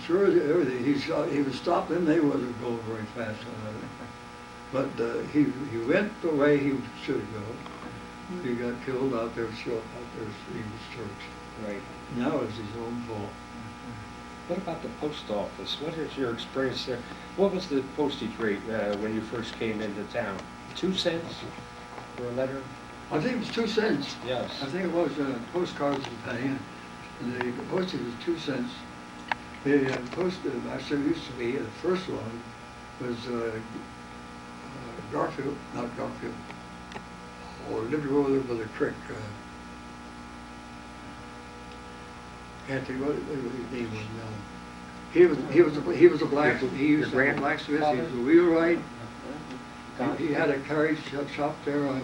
sure everything. He was stopping. They wasn't going very fast on it. But he went the way he should go. He got killed out there at Stevens Church. Right. Now it's his own fault. What about the post office? What is your experience there? What was the postage rate when you first came into town? 2 cents for a letter? I think it was 2 cents. Yes. I think it was postcards was a penny, and the postage was 2 cents. The actually used to be, the first one was Garfield, not Garfield. Or lived over there by the creek. can't think what his name was now. He was a black, he used to have a blacksmith, he was a wheelwright. He had a carriage shop there, one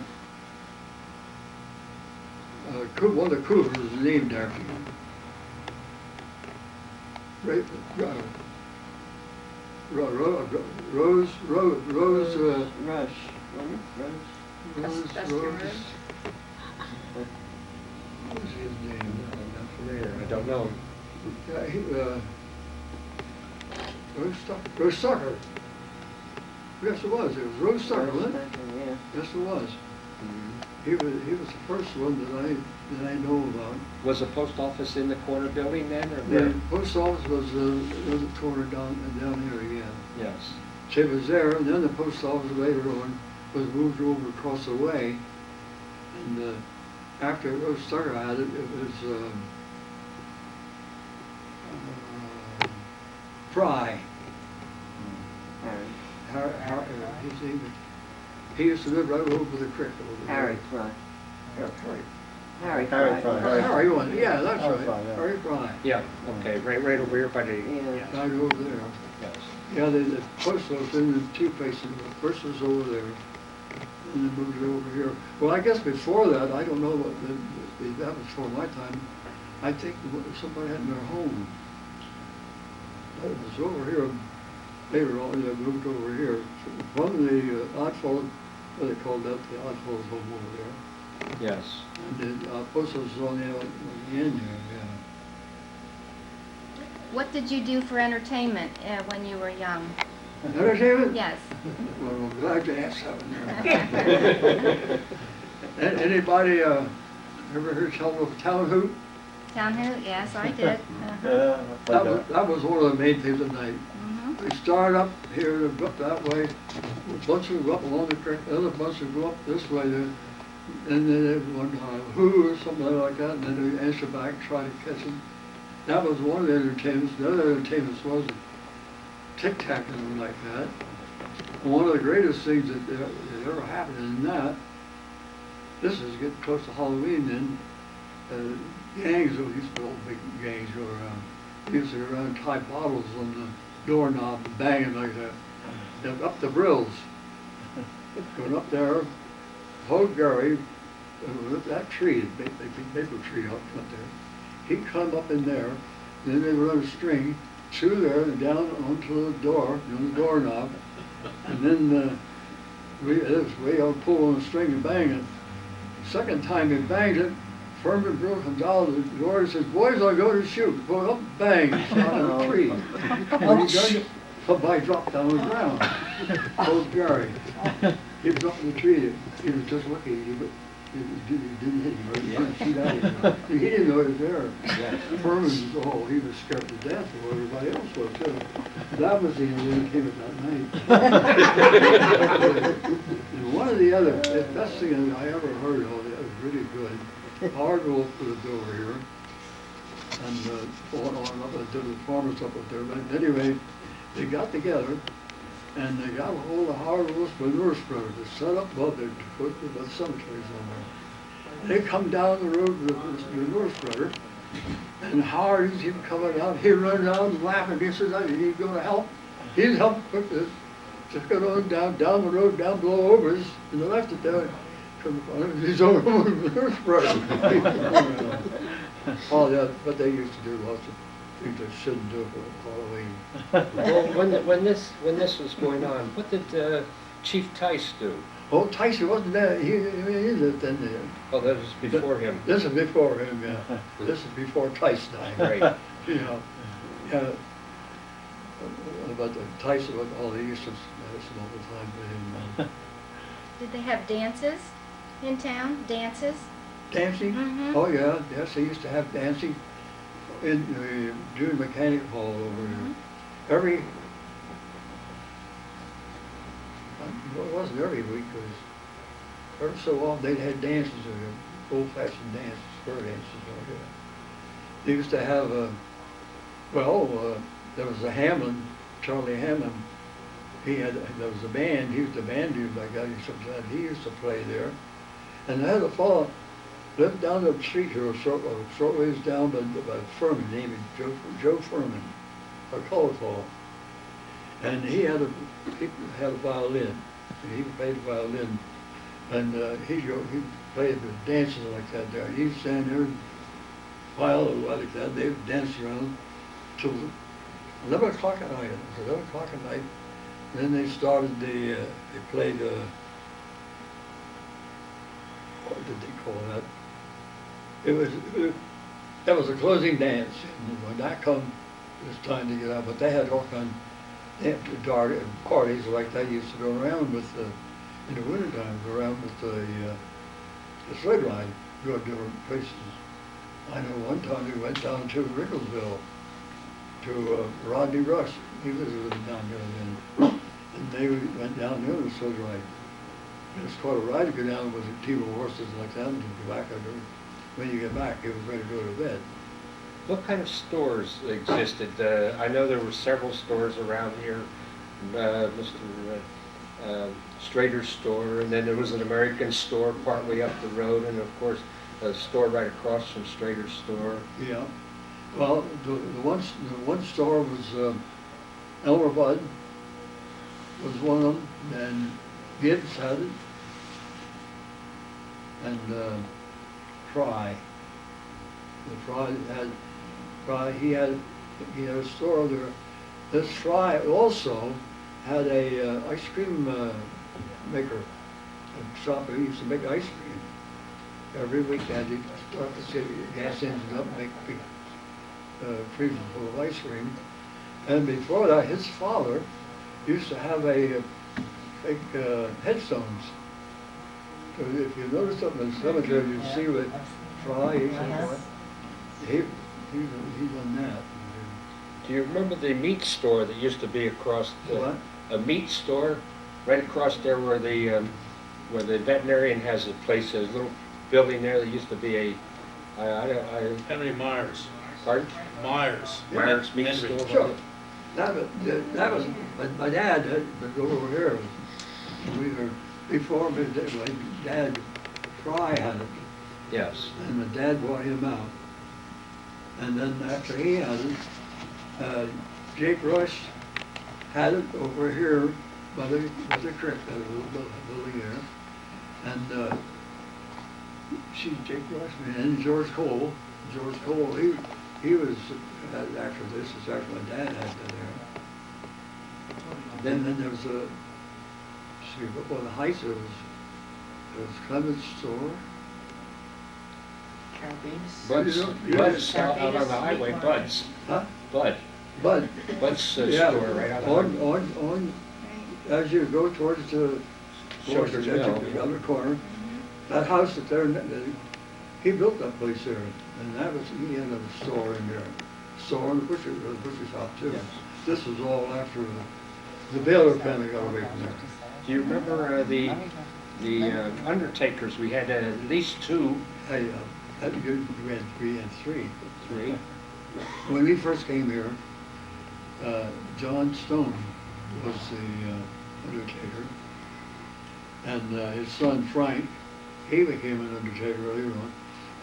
of the coolers was named after him. Rose, Rush, wasn't it? Rush. What was his name? I don't know. Yeah, Rose Sucker. Yes, it was. It was Rose Sucker, wasn't it? Yeah. Yes, it was. He was the first one that I know about. Was the post office in the corner building then, or The where? post office was a corner down here, yeah. Yes. So it was there, and then the post office later on was moved over across the way. And after Rose Sucker had it, it was Fry. Harry. His name was, he used to live right over the creek over there. Harry Fry. Harry Harry Fry. Fry. Harry was, yeah, that's Harry right. Fry, yeah. Harry Fry. Yeah, okay, right over here by the, Yeah. Right over there. yes. Yeah, the post office in the two places. The first was over there, and then moved it over here. Well, I guess before that, I don't know what, that was before my time. I think somebody had their home. It was over here, later on, they moved over here. One of the Oddfellows, what they called that, the Oddfellows home over there. Yes. And the post office was on the end there, yeah. What did you do for entertainment when you were young? Entertainment? Yes. Well, I'm glad you asked that one. Anybody ever heard tell of Town Hoot? Town Hoot? Yes, I did. Uh-huh. That was one of the main things at night. Mhm. We start up here, up that way, a bunch would go up along the creek, the other bunch would go up this way, and then there was one who or something like that, and then they answer back, try to catch them. That was one of the entertainments. The other entertainments was tic-tac-ing like that. And one of the greatest things that ever happened in that, this is getting close to Halloween then, gangs, these little big gangs go around. They used to go around and tie bottles on the doorknob and bang it like that. And up the grills. Going up there, whole Gary, with that tree, the big maple tree out front there. He'd climb up in there, then they run a string through there and down onto the door, the doorknob, and then it was way out, pull on the string and bang it. Second time he banged it, Furman Bill comes out of the door and says, "Boys, I'll go to shoot." Go up, bang, shot in the tree. When he done it, somebody dropped down on the ground. Old Gary. He was up in the tree. He was just looking. He didn't hit him. He didn't shoot at him. He didn't know he was there. Furman was, he was scared to death, or everybody else was too. That was the entertainment that night. And one of the other, the best thing I ever heard of, that was really good. Hard Wolf lived over here, and on up to the farmers up there. But anyway, they got together, and they got a hold of Hard Wolf's manure spreader to set up above the cemeteries on there. They come down the road with this manure spreader, and Howard, he's him coming out, he runs out and laughing. He says, "He's going to help." He's helping put this. Just got on down the road, down below over us, and they left it there. He's over with manure spreader. Oh, yeah, but they used to do lots of things they shouldn't do for Halloween. Well, when this was going on, what did Chief Tice do? Oh, Tyson wasn't there. He lived in there. Oh, that was before him. This is before him, yeah. This is before Tyson died. Right. You know, yeah. But Tyson, all they used to some all the time with him. Did they have dances in town? Dances? Dancing? Mhm. Oh, yeah. Yes, they used to have dancing in June Mechanic Hall over here. Every, well, it wasn't every week, because every so often they'd had dances, old-fashioned dances, square dances like that. They used to have, there was a Hamlin, Charlie Hamlin. There was a band, he was the band dude, my guy, sometimes he used to play there. And they had a fellow lived down the street here, short ways down by Furman, named Joe Furman, a color call. And he had a violin, and he played the violin, and he played the dances like that there. He'd stand there, violin like that. They would dance around till 11 o'clock at night. It was 11 o'clock at night. And then they started they played what did they call that? That was a closing dance, and when that come, it was time to get out. But they had all kinds of parties like that. Used to go around with in the wintertime, go around with the sled ride, go to different places. I know one time we went down to Ricklesville to Rodney Rush. He was living down there then, and they went down there on the sled ride. It was quite a ride to go down with a team of horses like that and to go back. When you get back, he was ready to go to bed. What kind of stores existed? I know there were several stores around here. Mr. Strader's store, and then there was an American store partway up the road, and of course a store right across from Strader's store. Yeah. Well, the one store was Elmer Budd was one of them, and Gibbs had it, and Fry. He had a store there. This Fry also had a ice cream maker, a shop. He used to make ice cream. Every weekend he'd start the city gas engine up and make big freezers full of ice cream. And before that, his father used to have a big headstones. So if you notice up in the cemetery, you see what Fry, he done that. Do you remember the meat store that used to be across a meat store right across there where the veterinarian has a place, a little building there that used to be Henry Myers. Pardon? Myers. Myers meat Henry. store. Sure. That was my dad was over here. We were before my dad Fry had it, Yes. and my dad bought him out. And then after he had it, Jake Rush had it over here by the creek, that little building there. And Jake Rush, and George Cole. George Cole, he was after this. It's after my dad had it there. Then there was the Heights, there was Clement's store. Bud's, Yeah. Bud's out on the highway, Bud's. Huh? Bud's Yeah, store right out on the highway. on, as you go towards the Shelter's Mill. the other corner, that house that there, he built that place there, and he had a store in there, store and a butcher shop too. Yes. This was all after the Baylor family got away from there. Do you remember the undertakers? We had at least two. Hey, we had three. Three. When we first came here, John Stone was the undertaker, and his son Frank, he became an undertaker later on,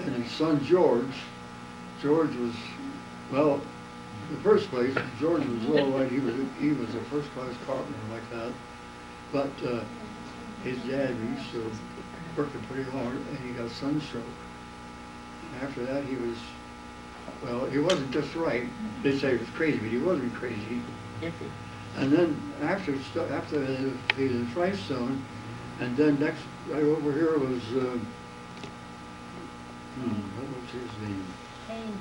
and his son George was, well, in the first place, George was all right. He was a first-class carpenter like that, but his dad used to work pretty hard, and he got sunstroke. After that, he wasn't just right. They say he was crazy, but he wasn't crazy. And then after the Frank Stone, and then next right over here was what was his name?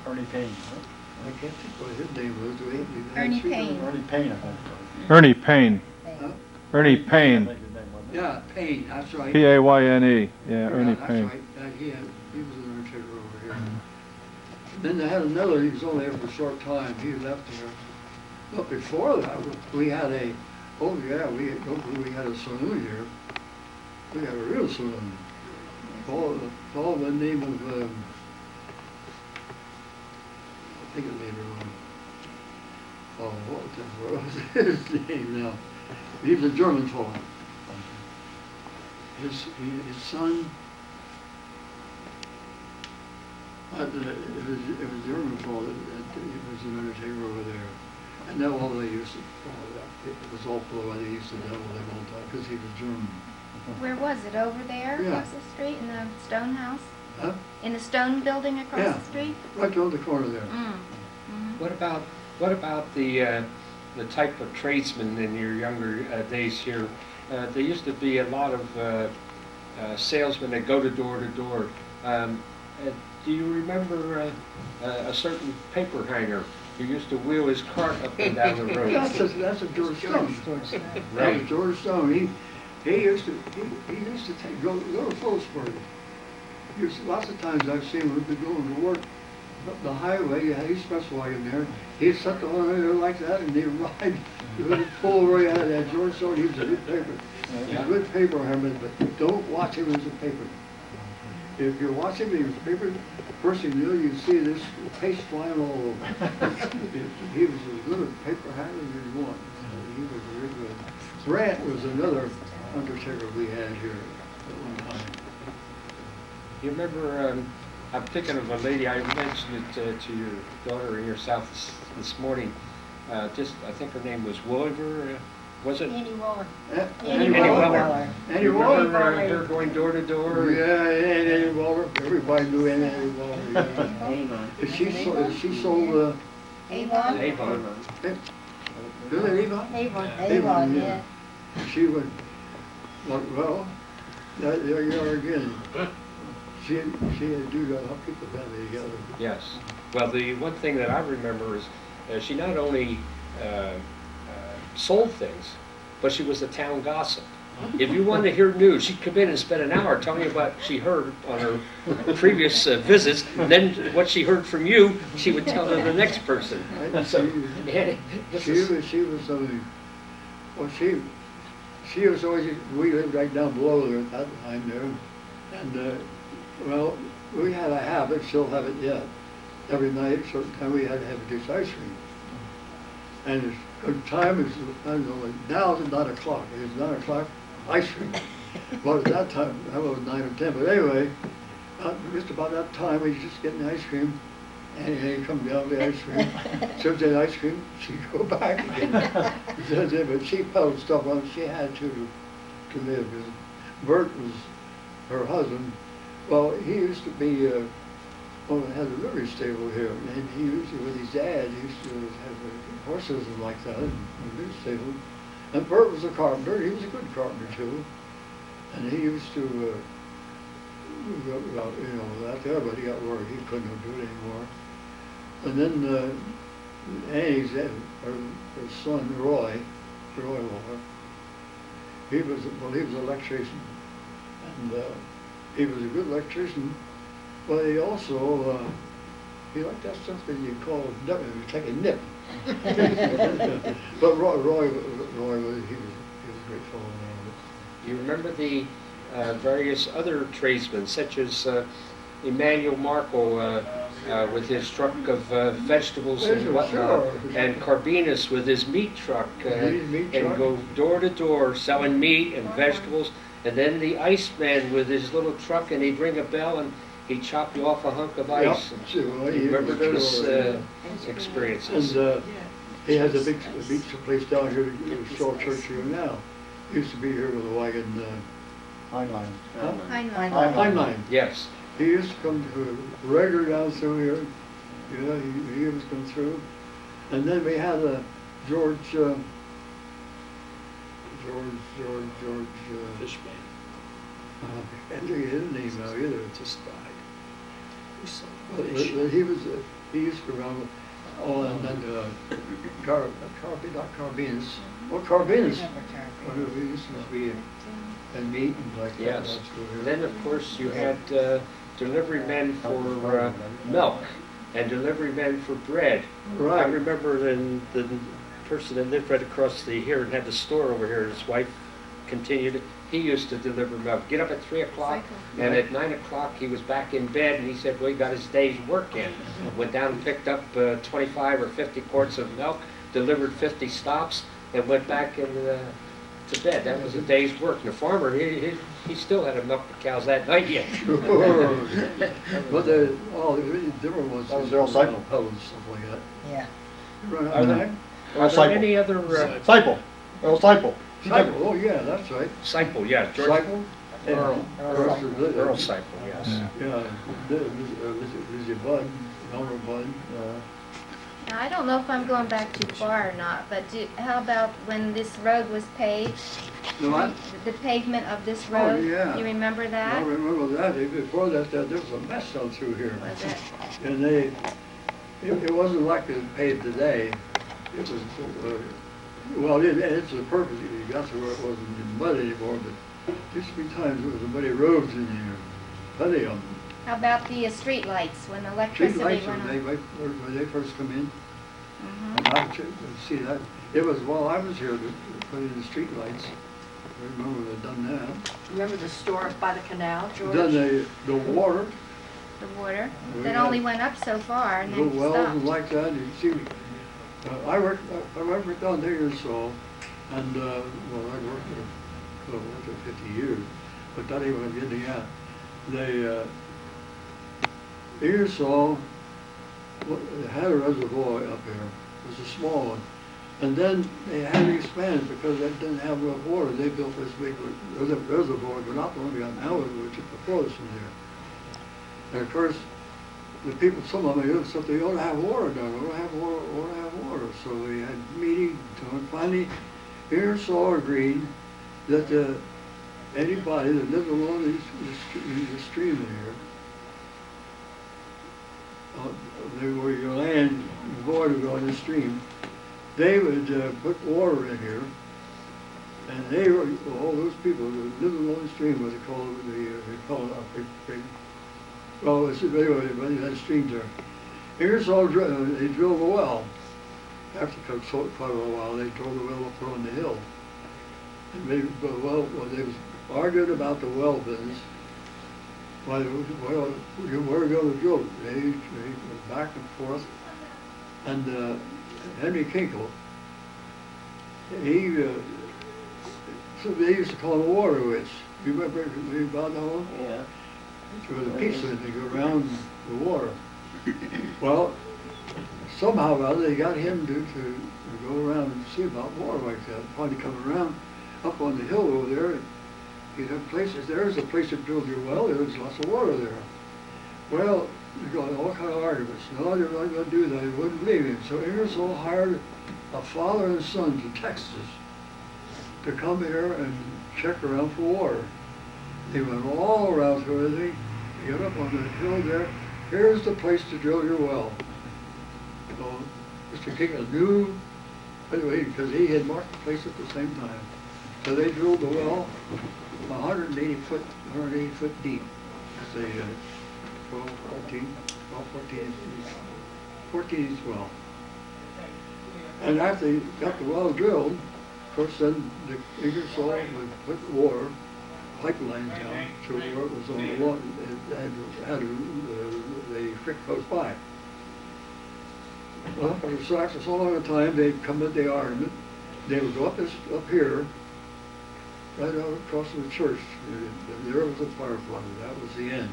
Ernie Payne. I can't think what his name was. Ernie Payne. Ernie Payne, I think. Ernie Payne. Huh? Ernie I Payne. think his name was. Yeah, Payne. That's right. P-A-Y-N-E. Yeah, Ernie that's Payne. right. He was an undertaker over here. Then they had another. He was only there for a short time. He left here. But before that, we had we had a saloon here. We had a real saloon. All the name of I think of later on. Oh, what was his name now? He was a German fellow. His son, It was German fault, it was an undertaker over there. And that all they used to, it was all Florida, they used to devil him all the time, because he was German. Where was it? Over there Yeah. across the street in the stone house? Huh? In the stone building across Yeah. the street? Right on the corner there. What about the type of tradesmen in your younger days here? There used to be a lot of salesmen that go to door. Do you remember a certain paper hanger who used to wheel his cart up and down the road? That's a George Stone. That was George Stone. He used to go to Phillipsburg. Lots of times I've seen him going to work up the highway. He specialized in there. He'd set the one there like that, and he'd ride full way out of that George Stone. He was a good paper. He's a good paper hammer, but don't watch him as a paper. If you watch him as a paper, first thing you know, you see this paste flying all over. He was as good a paper hammer as you want. He was very good. Grant was another undertaker we had here at one time. You remember, I'm thinking of a lady, I mentioned it to your daughter and yourself this morning. I think her name was Williver, was it? Annie Waller. Annie Waller. Annie You Waller. remember her going door to door? Yeah, Annie Waller. Everybody knew Annie Waller. Yeah. She sold Avon? Avon. Is it Avon? Avon, yeah. She would, well, there you are again. She had to do to help keep the family together. Yes. Well, the one thing that I remember is she not only sold things, but she was a town gossip. If you wanted to hear news, she'd come in and spend an hour telling you what she heard on her previous visits. Then what she heard from you, she would tell to the next person. So, She was always, we lived right down below there at that time there. And, well, we had a habit, still have it yet. Every night, a certain time, we had to have a dish ice cream. And it's good time is, I don't know, now it's 9 o'clock. It's 9 o'clock, ice cream. Well, at that time, I was 9 or 10, but anyway, just about that time, we was just getting the ice cream. And he'd come down with the ice cream, served the ice cream, she'd go back again. But she peddled stuff on, she had to live. Bert was her husband. Well, he used to be, had a livery stable here, and he used to, with his dad, he used to have horses and like that, and a livery stable. And Bert was a carpenter, he was a good carpenter too. And he used to, out there, but he got work, he couldn't do it anymore. And then Annie's, her son, Roy Waller, he was an electrician. And he was a good electrician, but he also, he liked that stuff that you call take a nip. But Roy was, he was a great fellow. You remember the various other tradesmen, such as Emmanuel Markle with his truck of vegetables and whatnot, and Carbinas with his meat truck, and go door to door selling meat and vegetables, and then the Iceman with his little truck, and he'd ring a bell and he'd chop you off a hunk of ice. Yep. Remember those experiences? And he has a big pizza place down here, the Shaw Church here now. He used to be here with a wagon. Heinlein. Heinlein. Yes. He used to come to regular down through here. Yeah, he was come through. And then we had a George. Fishman. I can't think of his name now either. Just died. He sold But fish. he used to run. Oh, and then not Carbinas. Well, Carbinas. He used to be and meat and like that. Yes. That's through here. Then, of course, you had delivery men for milk and delivery men for bread. Right. I remember the person that lived right across here and had the store over here, his wife continued it. He used to deliver milk. Get up at 3 o'clock, and at 9 o'clock he was back in bed, and he said, well, he got his day's work in. Went down and picked up 25 or 50 quarts of milk, delivered 50 stops, and went back and to bed. That was a day's work. And the farmer, he still had to milk the cows that night yet. Sure. But the, all the different ones. That was Earl Cycle. Pebbles and stuff like that. Yeah. You run out Are of there- time? Are there any other, Cycle, Earl Cycle. Cycle, oh yeah, that's right. Seipel, yeah, George. Cycle? Earl. Earl. Earl Seipel, yes. Yeah. Yeah, was it Bud, Elmer Bud? Now, I don't know if I'm going back too far or not, but how about when this road was paved? No, what? The pavement of this Oh, road? yeah. You remember I that? remember that. Before that, there was a mess down through here. Was it? And it wasn't like it was paved today. It was, well, it's the purpose. You got to where it wasn't in mud anymore, but used to be times there was muddy roads in here. Plenty of them. How about the street lights when Street electricity lights, went when they first come in. Mhm. And I could see that. It was while I was here to put in the street lights. I remember they'd done that. Remember the store up by the canal, George? Done the water, The water, We that had- only went up so far and the then wells and stopped. like that. You see, I worked down there or so, and, well, I worked there 50 years, but that ain't what I'm getting at. They Ingersoll had a reservoir up here. It was a small one. And then they had to expand because they didn't have enough water. They built this big reservoir, but not the one we got now, which is before us in there. And of course, the people, some of them, said they ought to have water down there, ought to have water, ought to have water. So we had a meeting, and finally, Ingersoll agreed that anybody that lived along the stream here, where your land bordered on the stream, they would put water in here, and they were, all those people that lived along the stream, what they call it, well, it's anyway, that stream there. Ingersoll, they drilled a well. After quite a while, they drilled the well up on the hill. And they, well, they was arguing about the well business. Well, you were going to drill it. They went back and forth. And Henry Kinkle, so they used to call him a water witch. You remember about that one? Yeah. With a piece and they go around the water. Well, somehow or other they got him to go around and see about water like that. Finally come around up on the hill over there. He'd have places, there's a place that drilled your well, there's lots of water there. Well, they got all kind of arguments. No, they're not going to do that. They wouldn't believe him. So Ingersoll hired a father and son to Texas to come here and check around for water. They went all around to everything. They got up on the hill there. Here's the place to drill your well. So Mr. King knew, anyway, because he had marked the place at the same time. So they drilled the well 180 foot deep. Say 12, 14 inch well. And after they got the well drilled, of course then the Ingersoll would put water pipeline down to where it was on the water, it had the creek close by. Well, after so long a time, they'd come at the argument. They would go up here, right out across from the church. There was a firefly. That was the end.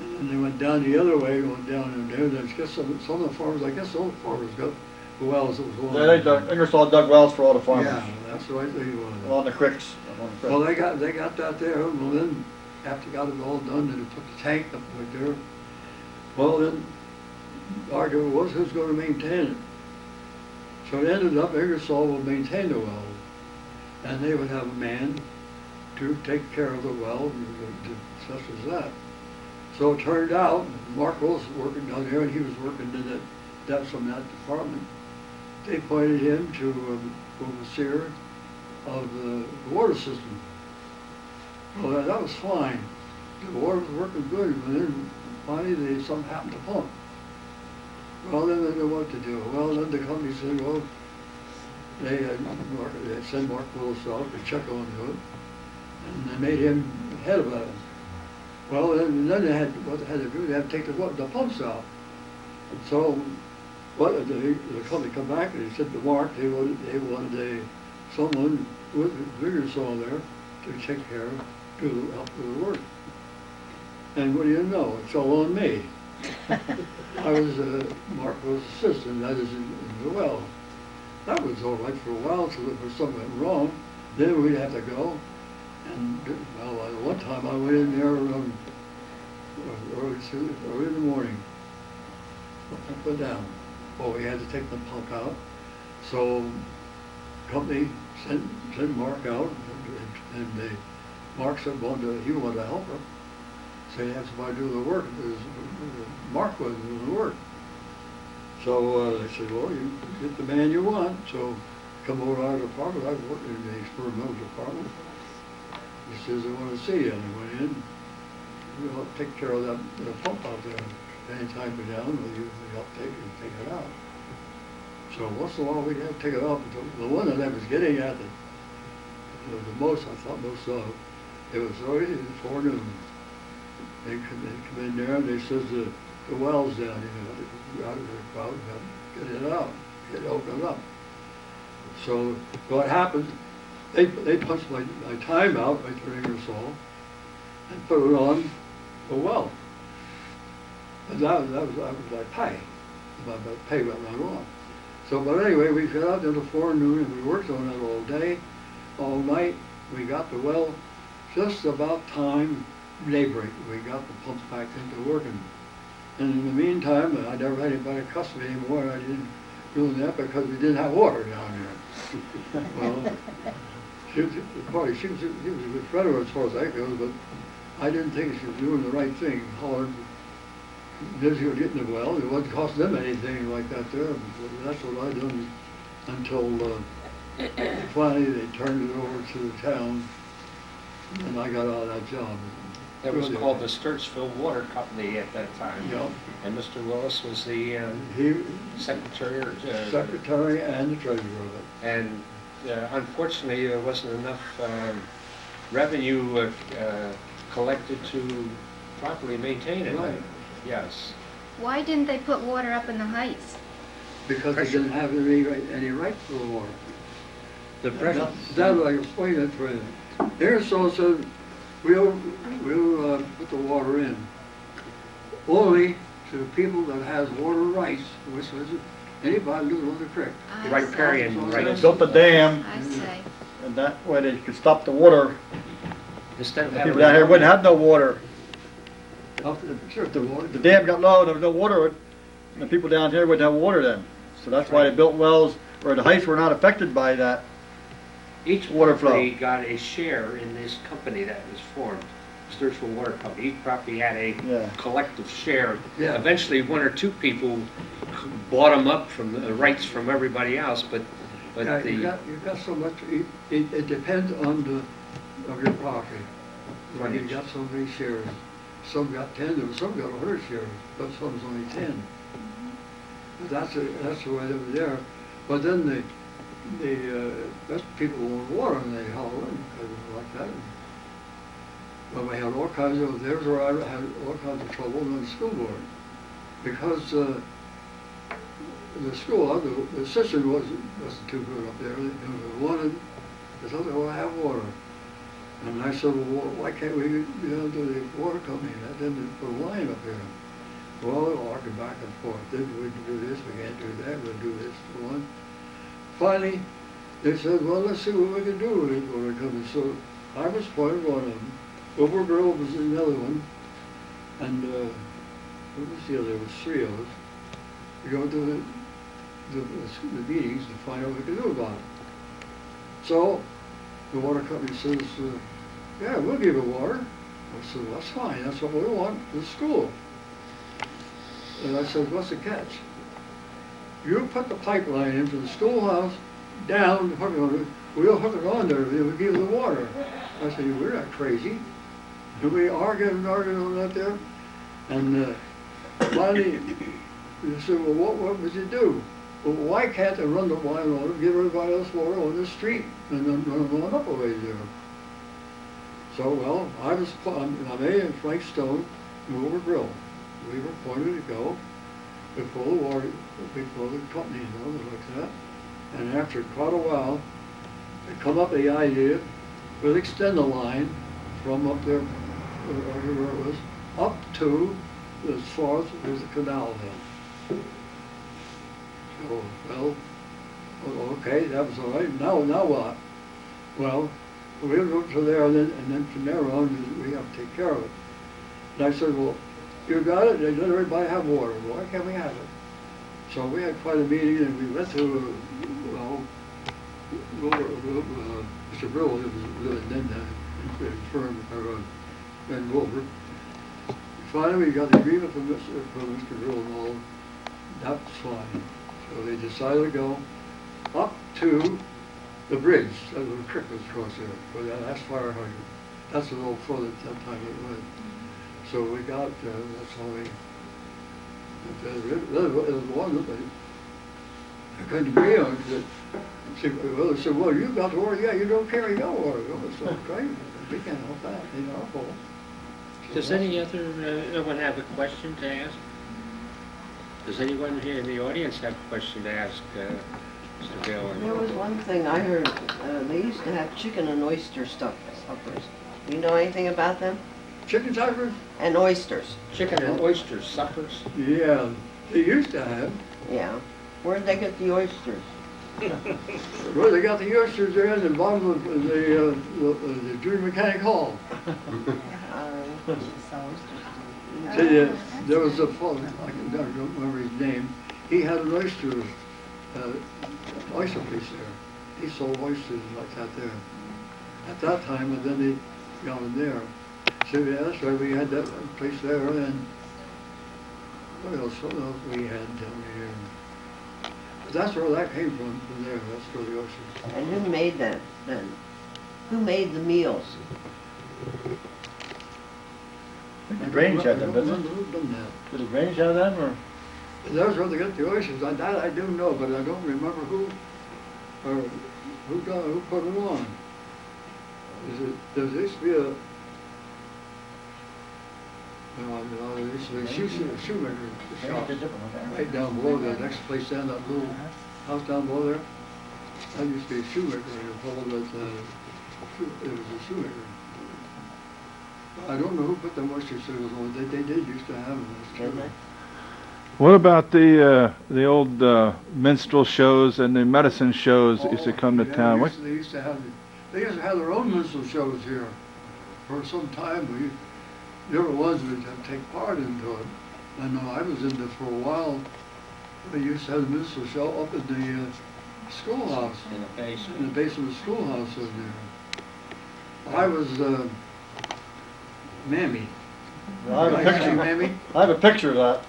And then they went down the other way, went down in there. And I guess some of the farmers, I guess all the farmers got the wells that was going Yeah, they dug, Ingersoll dug wells for all the farmers. Yeah, that's the right thing it was. Along the creeks. Along the Well, creek. they got that there. Well, then after got it all done, they put the tank up right there. Well, then the argument was who's going to maintain it. So it ended up Ingersoll would maintain the well, and they would have a man to take care of the well, such as that. So it turned out Mark was working down there, and he was working in the depths from that department. They appointed him to overseer of the water system. Well, that was fine. The water was working good, but then finally something happened to pump. Well, then they didn't know what to do. Well, then the company said, well, they sent Mark Willis out to check on it, and they made him head of that. Well, then they had, what they had to do, they had to take the pumps out. So, the company come back and they said to Mark, they wanted someone with a bigger saw there to take care of, help do the work. And what do you know, it's all on me. I was, Mark was assistant, that is in the well. That was all right for a while, so if something went wrong, then we'd have to go. And, well, one time I went in there early in the morning, pump it down. Well, we had to take the pump out, so company sent Mark out, and Mark said, well, he wanted to help her. So he had somebody do the work, because Mark wasn't doing the work. So they said, well, you get the man you want, so come over to our department. I worked in the experimental department. He says, I want to see you. And I went in, we helped take care of that pump out there. Anytime we're down, we help take it out. So once in a while, we'd have to take it out. But the one that I was getting at, the most, I thought most of, it was already in the forenoon. They come in there and they says the well's down here. Go out and get it out, get it opened up. So what happened, they punched my time out by turning her saw and put it on the well. And that was my pay. My pay went right on. So, but anyway, we got out there the forenoon and we worked on it all day, all night. We got the well just about time daybreak. We got the pumps back into working. And in the meantime, I never had anybody cuss me anymore. I didn't do that because we didn't have water down there. Well, she was a good friend of hers as far as that goes, but I didn't think she was doing the right thing. Hollering, because you were getting the well, it wasn't costing them anything like that there. That's what I done until finally they turned it over to the town, and I got out of that job. That was called the Stewartsville Water Company at that time. Yeah. And Mr. Willis was the secretary or Secretary and the treasurer of it. And unfortunately, there wasn't enough revenue collected to properly maintain it. Right. Yes. Why didn't they put water up in the heights? Because they didn't have any right for the water. The pressure. That I explained it for you. Ingersoll said, we'll put the water in only to people that has water rights, which was anybody living on the creek. I Riparian see. They rights. built a dam, I see. and that way they could stop the water. Instead of The having people down here wouldn't have no water. Sure, the water. The dam got low, there was no water, and the people down here wouldn't have water then. So that's why they built wells where the heights were not affected by that. Each Water flow. property got a share in this company that was formed, Stewartsville Water Company. Each property had a Yeah. collective share. Yeah. Eventually, one or two people bought them up from the rights from everybody else, but Yeah, the you got so much, it depends on of your property. Like you Frontage. got so many shares. Some got 10, and some got 100 shares, but some's only 10. But that's the way they were there. But then that's people want water and they haul in because it was like that. But we had all kinds of, there's where I had all kinds of trouble on the school board. Because the school, the system wasn't too good up there. They wanted, they thought they wanted to have water. And I said, well, why can't we do the water company? And then they put a line up here. Well, we argued back and forth. Then we can do this, we can't do that, we'll do this, so on. Finally, they said, well, let's see what we can do with the water company. So I was part of one of them. Overgrove was another one. And what was the other? There was 3 of us. We go to the meetings to find out what we can do about it. So the water company says, yeah, we'll give you water. I said, well, that's fine, that's what we want for the school. And I said, what's the catch? You put the pipeline in from the schoolhouse down, hook it on it, we'll hook it on there, we'll give you the water. I said, we're not crazy. And we argued on that there. And finally, they said, well, what would you do? Well, why can't they run the line on it, give everybody else water on the street, and then run them on up a ways there? So, well, I and Frank Stone, and Wilbur Grill. We were appointed to go before the water, before the company, like that. And after quite a while, they come up with the idea, we'll extend the line from up there, where it was, up to as far as there's a canal then. So, well, okay, that was all right. Now what? Well, we go to there, and then from there on, we have to take care of it. And I said, well, you got it? They let everybody have water. Well, why can't we have it? So we had quite a meeting, and we went to, Mr. Brill, who was then the firm, Ben Wilbur. Finally, we got the agreement from Mr. Brill and all. That was fine. So they decided to go up to the bridge, that little creek was across there, for that last fire hydrant. That's a little further at that time it went. So we got, that's how we, it was one that I couldn't agree on it. They said, well, you got the water, yeah, you don't carry your water. Oh, so great, we can't help that, in our fault. Does anyone have a question to ask? Does anyone here in the audience have a question to ask Mr. Baylor? There was one thing I heard, they used to have chicken and oyster suppers. Do you know anything about them? Chicken suppers? And oysters. Chicken and oyster suppers? Yeah, they used to have. Yeah. Where'd they get the oysters? Well, they got the oysters there in the bottom of the junior mechanic hall. See, there was a fellow, I don't remember his name, he had an oyster place there. He sold oysters like that there. At that time, and then they got them there. So yeah, that's right, we had that place there, and what else we had down here? But that's where that came from there, that's where the oysters. And who made that then? Who made the meals? The Grange had them, doesn't it? Who done that? Did the Grange have them, or? That's where they got the oysters. That I do know, but I don't remember who, or who put them on. There used to be a, there used to be a shoemaker shop right down below there, next place down, that little house down below there. That used to be a shoemaker, a fellow that, it was a shoemaker. I don't know who put the oyster cereals on. They did used to have them. That's true. What about the old minstrel shows and the medicine shows that used to come to town? What? They used to have their own minstrel shows here for some time. We never was to take part into it. I know I was in there for a while. They used to have a minstrel show up in the schoolhouse. In the basement. In the basement of the schoolhouse in there. I was Mammy. I have a Right, picture. Mammy. I have a picture of that.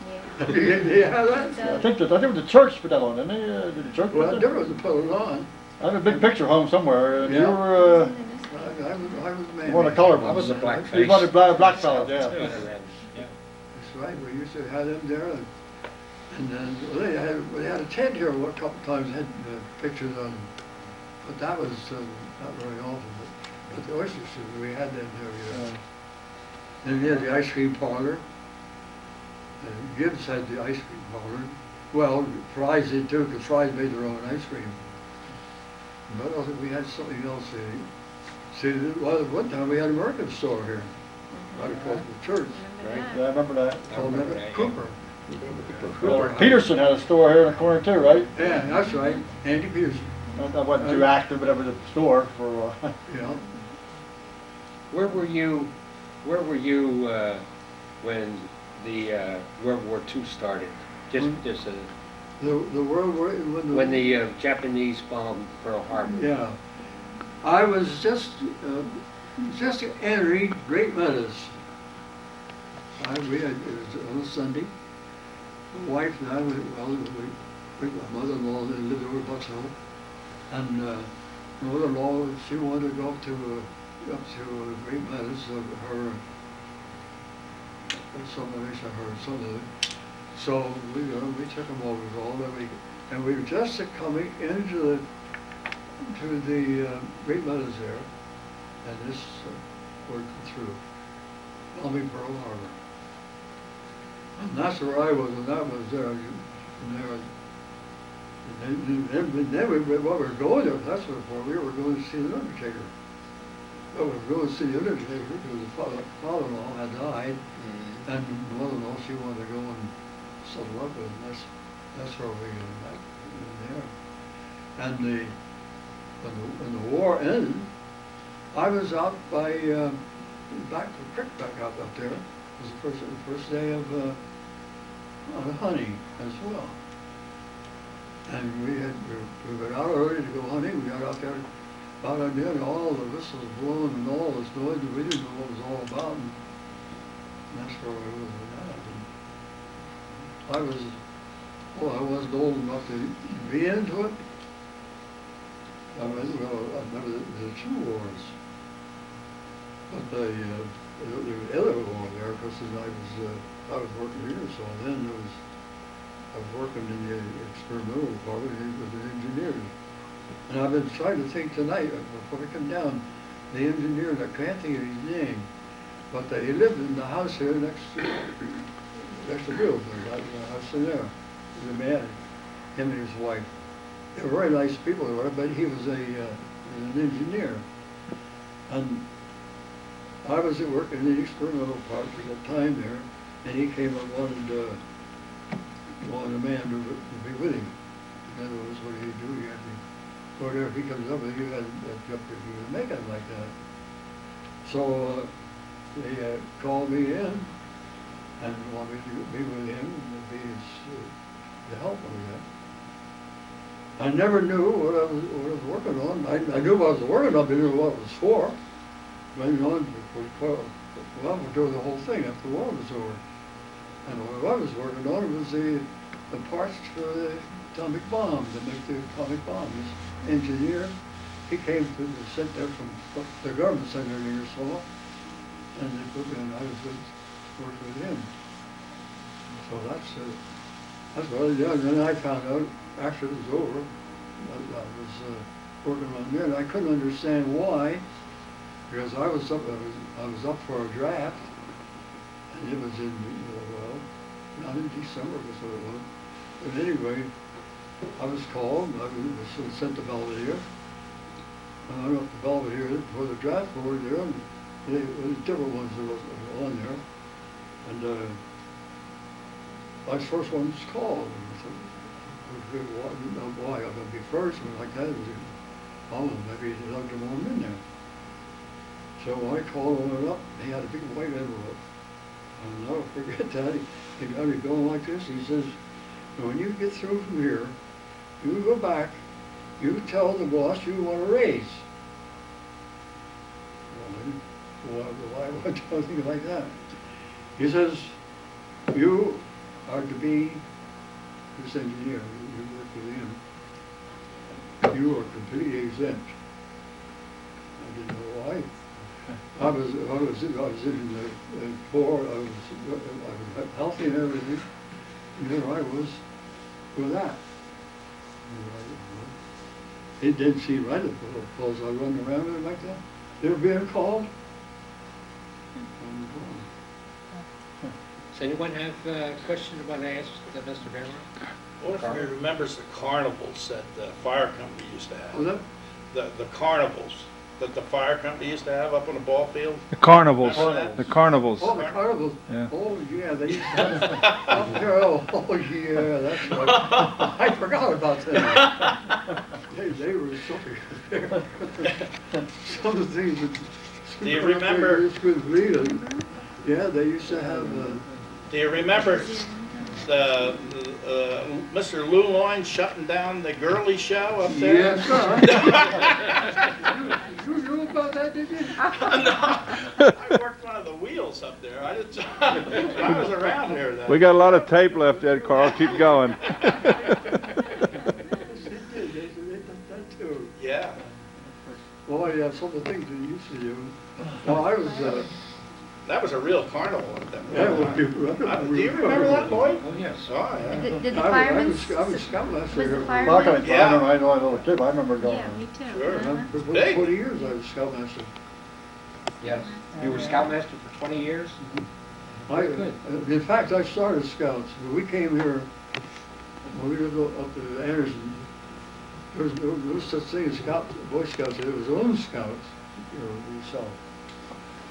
You have that? I think it was the church put that on, didn't they? Did the church put Well, that? there was to put it on. I have a big picture home somewhere. And Yeah. You were I was Mammy. one of the colored I ones. was a black He was one of the black fellas, yeah. Yeah. That's right, we used to have them there, and then they had a tent here a couple times, had pictures on, but that was not very often. But the oyster soup, we had them there, yeah. Then we had the ice cream parlor. Gibbs had the ice cream parlor. Well, Fry's did too, because Fry's made their own ice cream. But I think we had something else. See, one time we had a American store here, right across from the church. Right? Yeah, I remember that. Called remember that, yeah. Cooper. Well, Peterson had a store here in the corner too, right? Yeah, that's right, Andy Peterson, I wasn't too active, but it was a store for a while. yeah. Where were you when the World War II started? Just The World War, when the Japanese bombed Pearl Harbor. yeah. I was just entering Great Meadows. It was on a Sunday. My wife and I, my mother-in-law lived over Bucks Hill. And my mother-in-law, she wanted to go up to Great Meadows of her, some of it. So we took them over all that week. And we were just coming into the Great Meadows there, and this worked through, bombing Pearl Harbor. And that's where I was, and that was there. And there, And then what we were going there, that's what for, we were going to see the Undertaker. But we were going to see the Undertaker because his father-in-law had died, and the mother-in-law, she wanted to go and settle up with him. That's where we met in there. And when the war ended, I was out by, back to the creek back out there. It was the first day of hunting as well. And we went out early to go hunting. We got out there about out there, and all the whistles blowing and all this noise, and we didn't know what it was all about. And that's where we was at. And I wasn't old enough to be into it. I remember the two wars. But the other war there, because I was working here, so then I was working in the experimental department with the engineers. And I've been trying to think tonight, before I come down, the engineer, I can't think of his name, but he lived in the house here next to Bill, the house in there. He was a man, him and his wife. They were very nice people, they were, but he was an engineer. And I was at work in the experimental part at that time there, and he came and wanted a man to be with him. In other words, what do you do? You have to go there. If he comes up with you, had to jump if you would make it like that. So they called me in and wanted me to be with him and be to help him with that. I never knew what I was working on. I knew what I was working on, but I didn't know what it was for. Went on during the whole thing after the war was over. And what I was working on was the parts for the atomic bomb, to make the atomic bomb. This engineer, he came sent there from the government center in Ingersoll, and they put me in, I was working with him. So that's what I did. And then I found out, after it was over, I was working on there, and I couldn't understand why, because I was up for a draft, and it was in, not in December, was what it was. But anyway, I was called, I was sent to Belvedere. And I went up to Belvedere for the draft board there, and there was different ones that were on there. And I was the first one was called. And I said, well, I didn't know why I was going to be first, and like that, it was, maybe they lugged them on in there. So when I called on it up, he had a big white envelope. And I'll never forget that. He got me going like this. He says, when you get through from here, you go back, you tell the boss you want a raise. Well, why would I tell things like that? He says, you are to be this engineer. You work with him. You are completely exempt. I didn't know why. I was in the board, I was healthy and everything, and there I was with that. It didn't seem right at the I running around with it like that. They were being called. Does anyone have a question you want to ask Mr. Baylor? What if he remembers the carnivals that the fire company used to Was have? that? The carnivals that the fire company used to have up on the ball field? The carnivals, Remember that? the carnivals. Oh, the carnivals. Yeah. Oh, yeah, they used to have up there. Oh, yeah, that's right. I forgot about that. They were something. Some of the things that. Do you remember- You just couldn't believe it. Yeah, they used to have. Do you remember the Mr. Lou Loyne shutting down the girly show up there? Yes, sir. You knew about that, did you? No, I worked one of the wheels up there. I was around here then. We got a lot of tape left, Ed Carl. Keep going. They did that too. Yeah. Well, yeah, some of the things they used to do. Well, I was. That was a real carnival up there. Yeah, well, Do you remember that, Lloyd? Oh, yes. Oh, yeah. Did the I firemen? was scoutmaster Was the here. fireman? Yeah. I know the kid, I remember going. Yeah, me too. Sure. Uh-huh. For Big. 40 years I was scoutmaster. Yes. You were scoutmaster for 20 years? In fact, I started scouts. We came here when we lived up to Anderson, there was no such thing as Boy Scouts, there was Lone Scouts, we saw.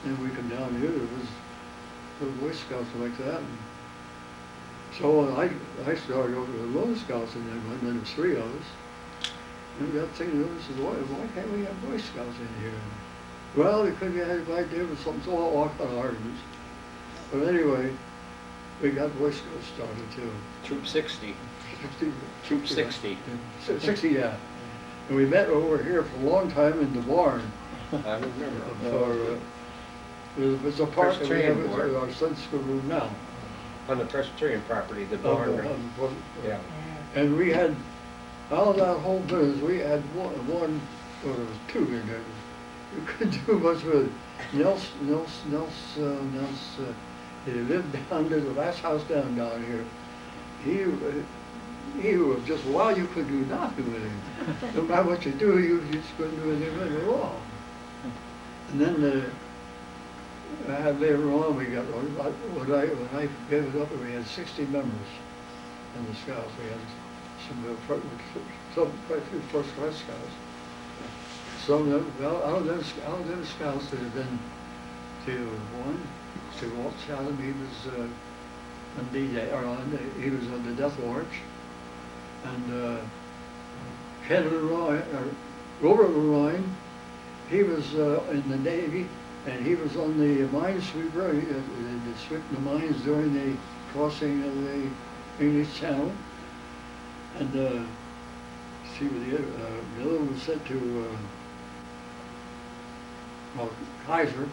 And we come down here, there was Boy Scouts like that. And so I started over to the Lone Scouts, and then there was 3 of us. And we got thinking, why can't we have Boy Scouts in here? Well, we couldn't get anybody there with something, so all kind of arguments. But anyway, we got Boy Scouts started too. Troop 60. 60, Troop 60. 60, yeah. And we met over here for a long time in the barn. I remember. For, it was a park that we have Presbyterian at our Sunday school room now. On the Presbyterian property, the barn. Yeah. And we had, out of that whole business, we had one, or there was 2 in there. You couldn't do much with it. Nels, he lived down there, the last house down here. He was just wild, you couldn't do nothing with him. No matter what you do, you just couldn't do anything with it at all. And then I had later on, we got, when I gave it up, we had 60 members in the Scouts. We had some quite a few first-class Scouts. Some of them, well, out of them Scouts that had been to Walt Chatham, he was on D-Day, or he was on the Death Watch. And Ken Leroy, Robert Leroy, he was in the Navy, and he was on the minesweeper. They swept the mines during the crossing of the English Channel. And see, the other one was sent to Kaiser.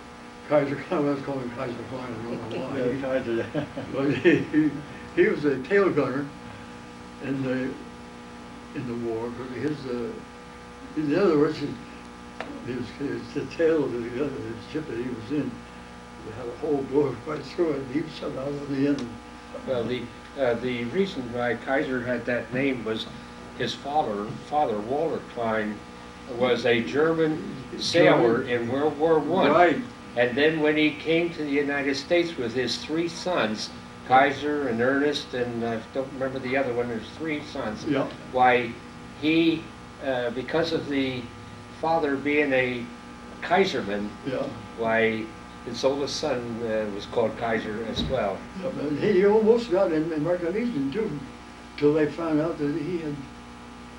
I was calling him Kaiser Klein, I don't know why. Yeah, Kaiser, yeah. But he was a tail gunner in the war. Because in other words, the tail of the ship that he was in had a hole blowing right through it, and he was shut out of the end. Well, the reason why Kaiser had that name was his father, Walter Klein, was a German sailor in World War I. Right. And then when he came to the United States with his 3 sons, Kaiser and Ernest, and I don't remember the other one, there's 3 sons. Yeah. Why, he, because of the father being a Kaiserman, Yeah. why, his oldest son was called Kaiser as well. Yeah, but he almost got in American Legion too, till they found out that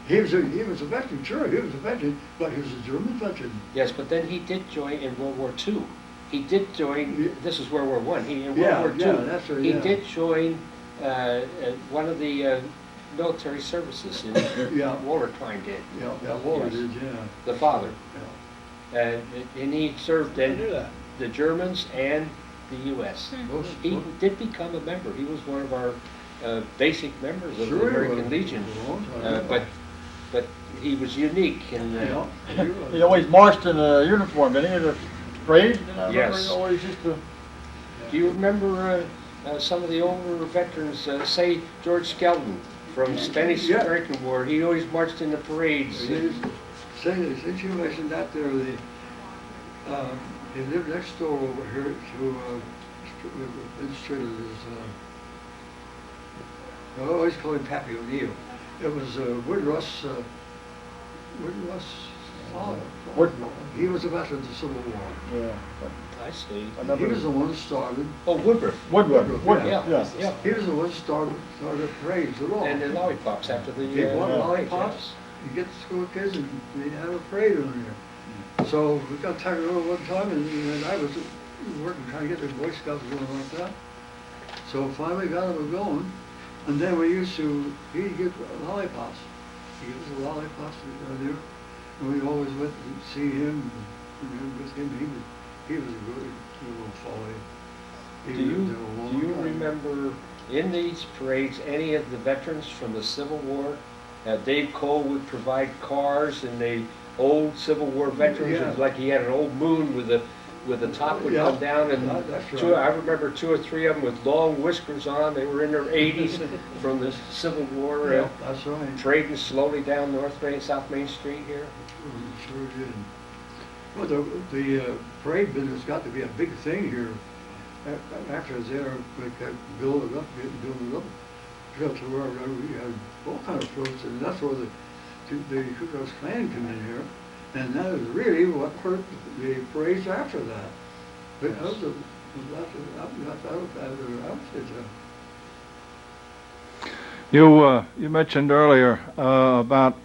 he was a veteran. Sure, he was a veteran, but he was a German veteran. Yes, but then he did join in World War II. He did join, Yeah. this is World War I, in World Yeah, War II. yeah, that's right, He yeah. did join one of the military services in Yeah. Walter Klein did, Yeah, Walter Yes. did, yeah. the father. Yeah. And he served I knew in that. the Germans and the U.S. Most- He did become a member. He was one of our basic members of Sure the he American was. Legion. A long time. But he was unique in Yeah, he was. He always marched in a uniform, didn't he, at the parade? And I remember Yes. he always used to, Do you remember some of the older veterans, say George Skelton from Spanish Yeah. American War? He always marched in the parades. Since you mentioned that there, he lived next door over here to administrator, I always call him Pappy O'Neill. It was Woodruss father. He was a veteran of the Civil War. yeah. I see. I He never, was the one who started. Oh, Woodruff. Woodward, Yeah, yeah. yeah. He was the one who started parades at all. And the lollipops after the He bought parade, lollipops, you get the school kids and they had a parade on there. So we got tired of it one time and I was working, trying to get the Boy Scouts going like that. So finally got them going, and then he'd get lollipops. He gave us the lollipops there, and we always went to see him, and with him, he was a good little fellow. He Do lived you, there a long do you time. remember in these parades any of the veterans from the Civil War? Dave Cole would provide cars, and the old Civil War veterans, it was Yeah. like he had an old moon with the top would Yeah. come down, and That's I right. remember 2 or 3 of them with long whiskers on. They were in their 80s from the Civil War, Yeah, that's right. trading slowly down South Main Street here. Sure did. Well, the parade business got to be a big thing here. After there, we kept building it up, got to where we had all kind of fruits, and that's where the Ku Klux Klan come in here, and that is really what hurt the parades after that. Because of You mentioned earlier about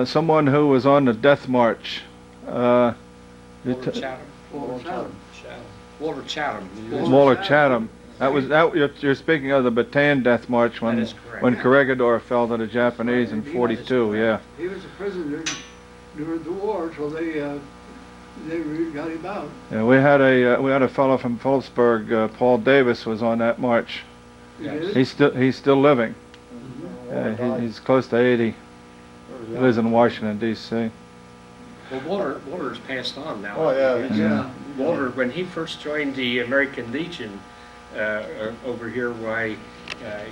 someone who was on the death march. Walter you t- Chatham. Chatham. Walter Chatham. Walter Chatham. You're speaking of the Bataan Death March when That is correct. when Corregidor fell to the Japanese in '42. Yeah. He was a prisoner during the war, so they really got him out. Yeah, we had a fellow from Phillipsburg, Paul Davis, was on that march. Yes. He's still living. Mhm. He's close to 80. He lives in Washington D.C. Well, Walter's passed on now. Oh, yeah. Yeah. Walter, when he first joined the American Legion over here, why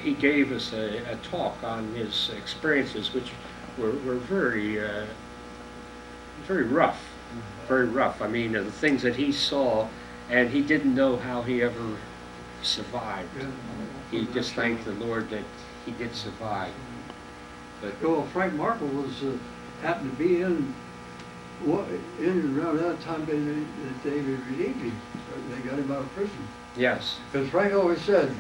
he gave us a talk on his experiences, which were very very rough, very rough. I mean, the things that he saw, and he didn't know how he ever survived. He just thanked the Lord that he did survive. But Well, Frank Markle was happened to be in around that time they relieved him. They got him out of prison. yes, Because Frank always said,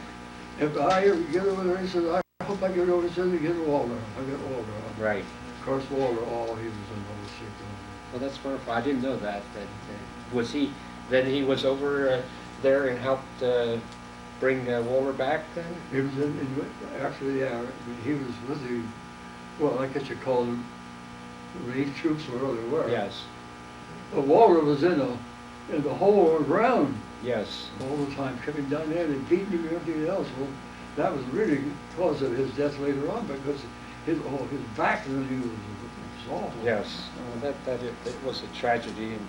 if I ever get over there, he said, I hope I get over there and get Walter. I get Walter. right. Of course, Walter, he was in Nova State. Well, that's wonderful. I didn't know that. Was he? Then he was over there and helped bring Walter back. Then He was actually, yeah, he was with the, well, I guess you call them relief troops, wherever they were. yes, But Walter was in the hole ground yes. all the time, coming down there and beating him and everything else. Well, that was really cause of his death later on, because his back really was awful. Yes, well, it was a tragedy. And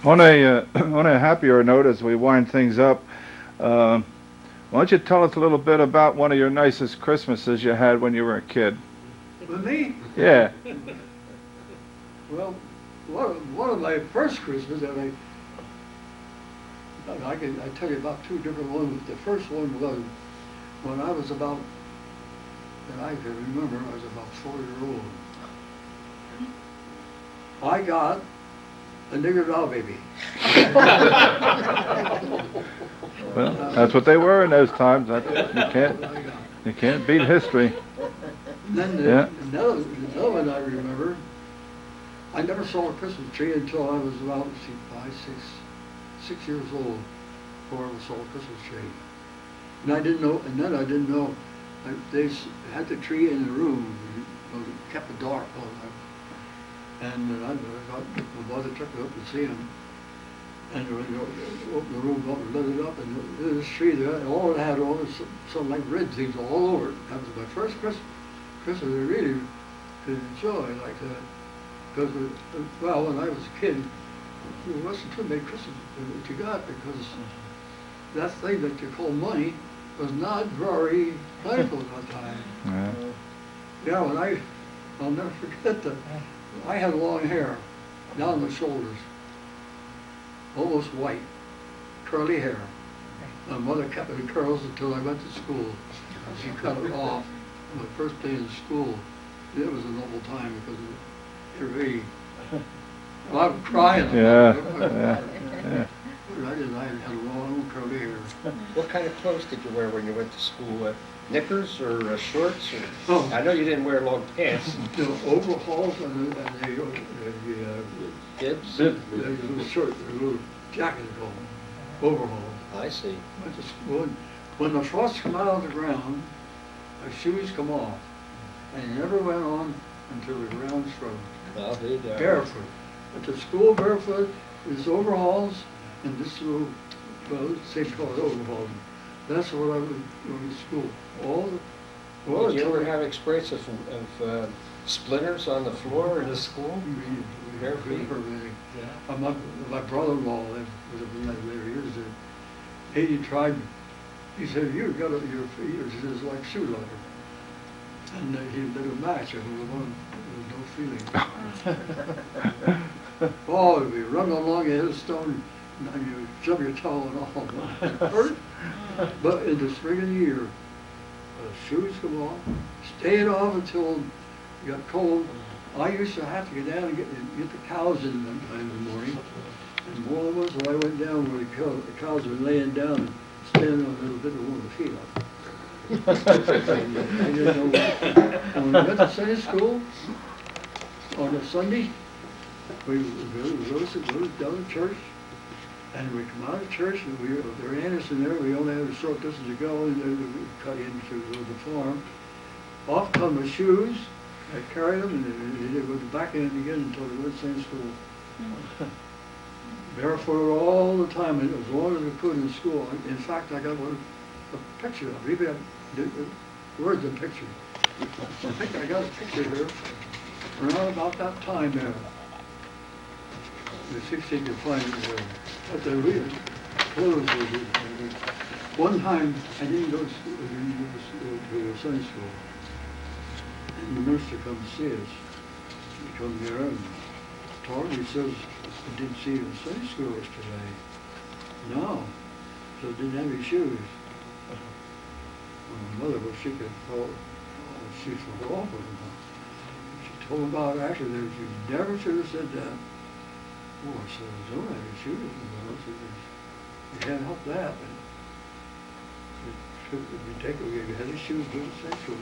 On a happier note, as we wind things up, why don't you tell us a little bit about one of your nicest Christmases you had when you were a kid? With me, Yeah. well, one of my first Christmas that I tell you about two different ones. The first one was when I was about, and I can remember, I was about 4 years old. I got a nigger doll baby. Well, that's what they were in those times. You can't beat history. And then Yeah. another one I remember, I never saw a Christmas tree until I was about, 6 years old before I saw a Christmas tree. And I didn't know, they had the tree in the room, kept it dark all the time. And my mother took me up to see him. And when you opened the room up and lit it up, and this tree there, and all it had all this, some like red things all over it. That was my first Christmas I really could enjoy like that. Because, well, when I was a kid, it wasn't too many Christmas that you got, because that thing that you call money was not very plentiful at that time. Yeah. Yeah, I'll never forget that. I had long hair down my shoulders, almost white, curly hair. My mother kept it in curls until I went to school. She cut it off my first day in school. It was a noble time because it really, I was crying. Yeah. I had long curly hair. what kind of clothes did you wear when you went to school? Knickers or shorts? Or, Oh. I know you didn't wear long pants. The overalls and the Kids? little shirt, the little jacket called overalls. I see. Went to school. When the frost come out of the ground, my shoes come off, and it never went on until the ground's frozen. Well, there you go. Barefoot. Went to school barefoot, with overalls, and this little, well, same color overalls. That's what I was going to school. Did you ever have experience of splinters on the floor in the school? Bare feet? My brother-in-law was later years. He tried. He said, "You got your feet are just like shoe leather," and he did a match, and there was no feeling. Oh, if you run along a hailstone, and you jump your toe and all, it hurt. But in the spring of the year, shoes come off, stay it off until it got cold. I used to have to get down and get the cows in one time in the morning. And more than once, I went down where the cows were laying down and standing on a little bit of one of the feet up. I didn't know. When we went to Sunday school on a Sunday, we go down to church, and we come out of church, and there were Anderson there, we only had a short distance to go, and then we cut into the farm. Off come the shoes, I carried them, and they went back in again until we went to Sunday school. Barefoot all the time, and as long as we could in school. In fact, I got a picture of it, even the words and picture. I think I got a picture here, around about that time there. Let's see if you can find it. At the real clothes. One time, I didn't go to school, to Sunday school. And the minister come to see us. He come there and talked, he says, I didn't see you in Sunday school yesterday. No. So I didn't have any shoes. My mother, well, she could fall, she fell off with them. She told me about it after that. She never should have said that. Oh, I said, I don't have any shoes. I said, you can't help that. We had the shoes good at school.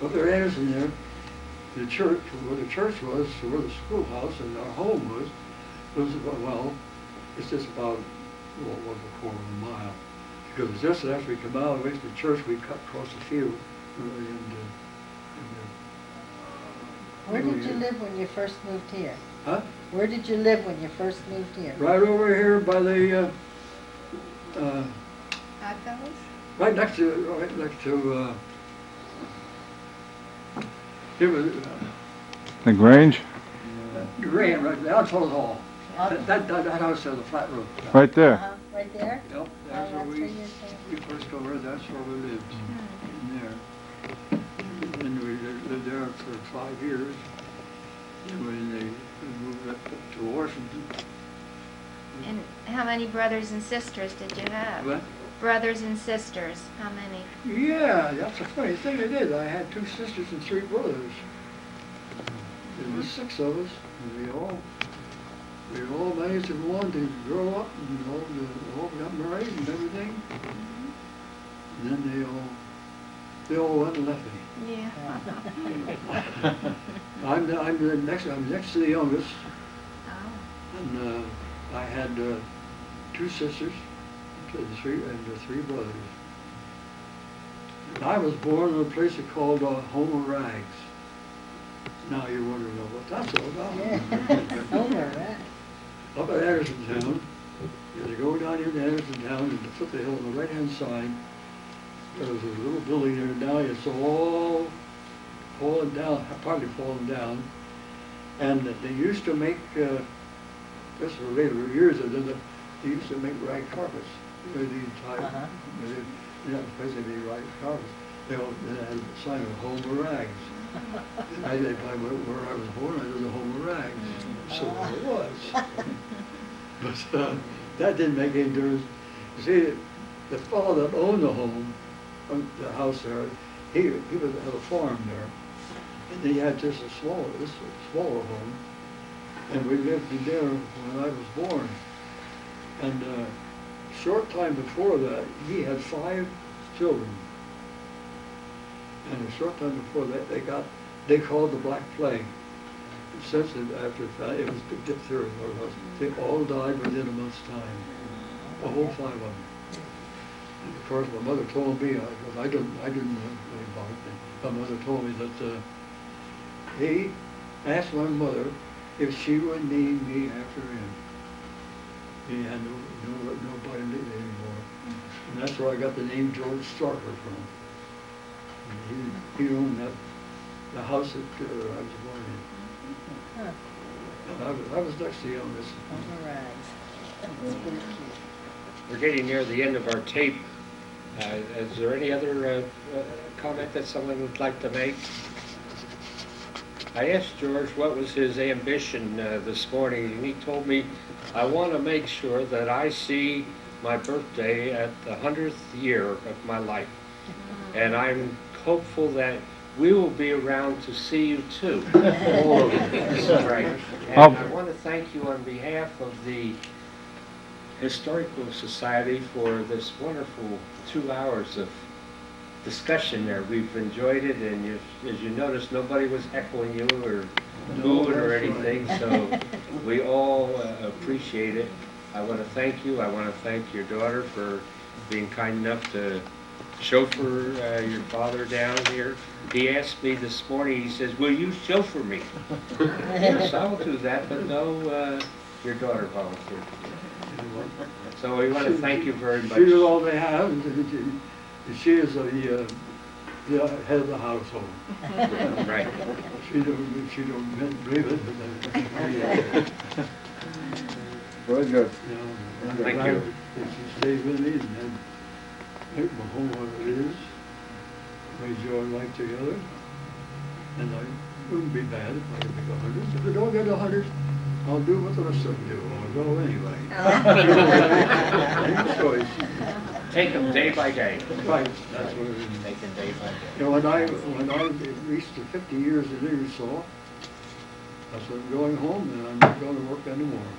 Up there, Anderson there, the church, where the church was, where the schoolhouse and our home was about, well, it's just about, well, it was a quarter of a mile. Because just after we come out of the way to the church, we cut across the field. Where did you live when you first moved here? Huh? Where did you live when you first moved here? Right over here by the, Oddfellows? right next to, it was, The Grange? Grand, right, the Oddfellows Hall. That house has a flat roof. Right there. Right there? Yep, that's that's where where we you're saying. first over, that's where we lived, in there. And we lived there for 5 years. And when they moved up to Washington. And how many brothers and sisters did you have? What? Brothers and sisters, how many? Yeah, that's a funny thing I did. I had 2 sisters and 3 brothers. There were 6 of us, and we all managed to go on to grow up, and all got married and everything. And then they all went and left me. Yeah. I'm next to the youngest, Oh. and I had 2 sisters and 3 brothers. And I was born in a place called Home of Rags. Now you're wondering what that's all about. Yeah. Over, right? Up at Andersontown, you had to go down into Andersontown and to foot the hill on the right-hand side. There was a little building there now, it's all fallen down, partly fallen down. And they used to make, this was later years, they used to make rag carpets. These type, Uh-huh. they had a place they made rag carpets. They had a sign of Home of Rags. Where I was born, I was a Home of Rags. So it was. But that didn't make any difference. You see, the fellow that owned the home, the house there, he was had a farm there, and he had just a smaller home, and we lived in there when I was born. And short time before that, he had 5 children. And a short time before that, they called the Black Plague. Since after that, it was diphtheria. They all died within a month's time. The whole 5 of them. And of course, my mother told me, because I didn't know anything about it. My mother told me that he asked my mother if she would name me after him. He had nobody anymore. And that's where I got the name George Starker from. And he owned the house that I was born in. Huh. And I was next to the youngest. Over rags. That's pretty cute. We're getting near the end of our tape. Is there any other comment that someone would like to make? I asked George what was his ambition this morning, and he told me, I want to make sure that I see my birthday at the 100th year of my life. And I'm hopeful that we will be around to see you too. All of you. Right. And I want to thank you on behalf of the Historical Society for this wonderful 2 hours of discussion there. We've enjoyed it, and as you noticed, nobody was heckling you or booing or anything, so we all appreciate it. I want to thank you. I want to thank your daughter for being kind enough to chauffeur your father down here. He asked me this morning, he says, will you chauffeur me? Yes, I'll do that, but no, your daughter volunteered. So we want to thank you very much. She is all they have, and she is the head of the household. Right. She don't believe it, but Very good. I'm Thank glad you. that she stayed with me and make my home what it is. We enjoy life together. And I wouldn't be bad if I could make 100. If I don't get 100, I'll do what the rest of them do. I'll go anyway. Make a choice. Take them day by day. Right, that's what it is. Take them day by day. You know, when I reached the 50 years in Ingersoll, I said, I'm going home and I'm not going to work anymore.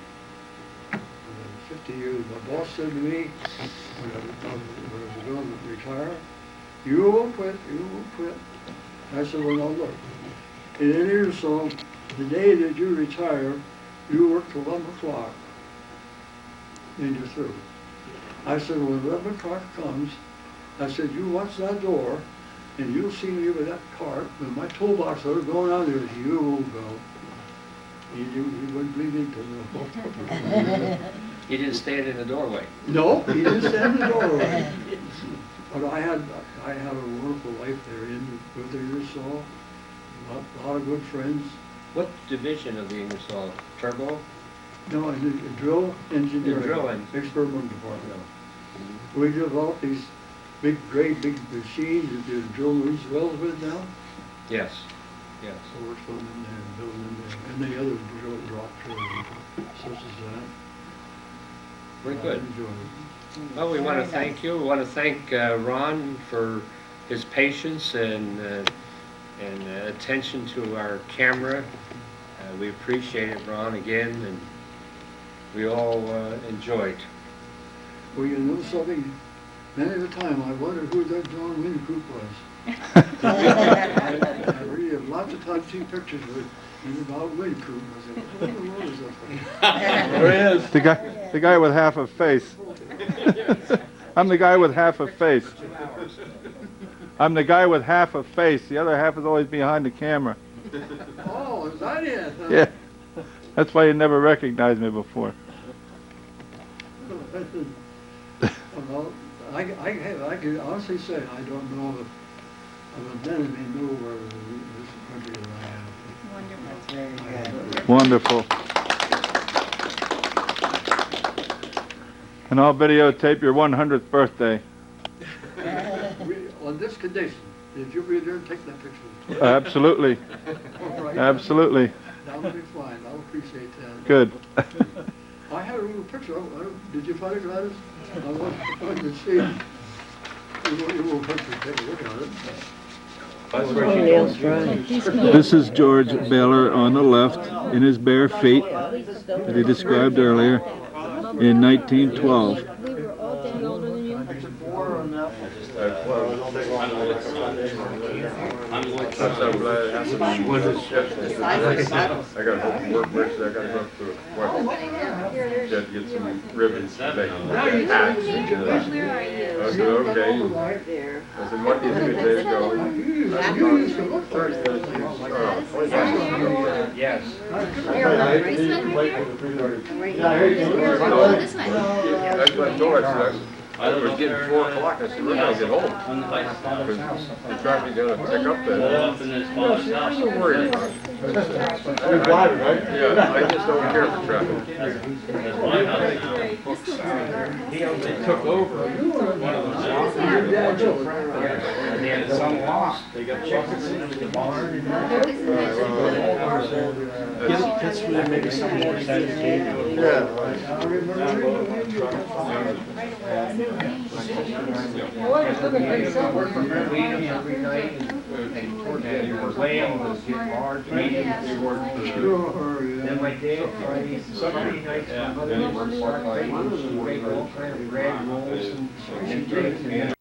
50 years, my boss said to me, when I was going to retire, you won't quit, you won't quit. I said, well, now look, in Ingersoll, the day that you retire, you work till 11 o'clock, and you're through. I said, when 11 o'clock comes, I said, you watch that door, and you'll see me with that cart, with my toolbox going out there, you won't go. You wouldn't believe it till He didn't stand in the doorway. No, he didn't stand in the doorway. But I had a wonderful life there with the Ingersoll. A lot of good friends. What division of the Ingersoll? Turbo? No, I did the drill engineering. The drill engineering. Experimental department. We developed these great big machines that they drill these wells with now. Yes. Yes. So we're filling in there and building in there. And the other drill rock drilling, such as that. Very I good. enjoyed it. Well, we want to thank you. We want to thank Ron for his patience and attention to our camera. We appreciate it, Ron, again, and we all enjoyed. Well, you know something? Many of the time I wondered who that John Wynkoop was. I really have lots of times seen pictures with about Wynkoop. I said, who in the world is that? There he is. The guy with half a face. I'm the guy with half a face. I'm the guy with half a face. The other half is always behind the camera. Oh, is that it? Yeah. That's why you never recognized me before. Well, I can honestly say I don't know of a man in nowhere in this country that I have. Wonderful. Wonderful. And I'll videotape your 100th birthday. On this condition, did you be there and take that picture? Absolutely. All right. Absolutely. That would be fine. I'll appreciate that. Good. I had a little picture. Did you find it, Gladys? I wanted to see. You will picture. Take a look at it. This is George Baylor on the left in his bare feet that he described earlier in 1912. We were all day older than you. I'm so glad it happened. I got to work with, I got to go up to get some ribbons to make hats. Where are you? I said, okay. Right there. I said, what do you think they go? Yes. That's what I told her. I was getting 4 o'clock. I said, we're going to get home. The traffic going to pick up then. I'm not worried about it. You're driving, right? Yeah, I just don't care for traffic. He took over one of those. had some lost. They got chickens in the barn. Gets maybe some more Boy, it's looking pretty silver. Every night, and lamb was getting large, they worked for Sure, yeah. Then my dad, Friday, Sunday nights, my mother would start making all kind of bread rolls and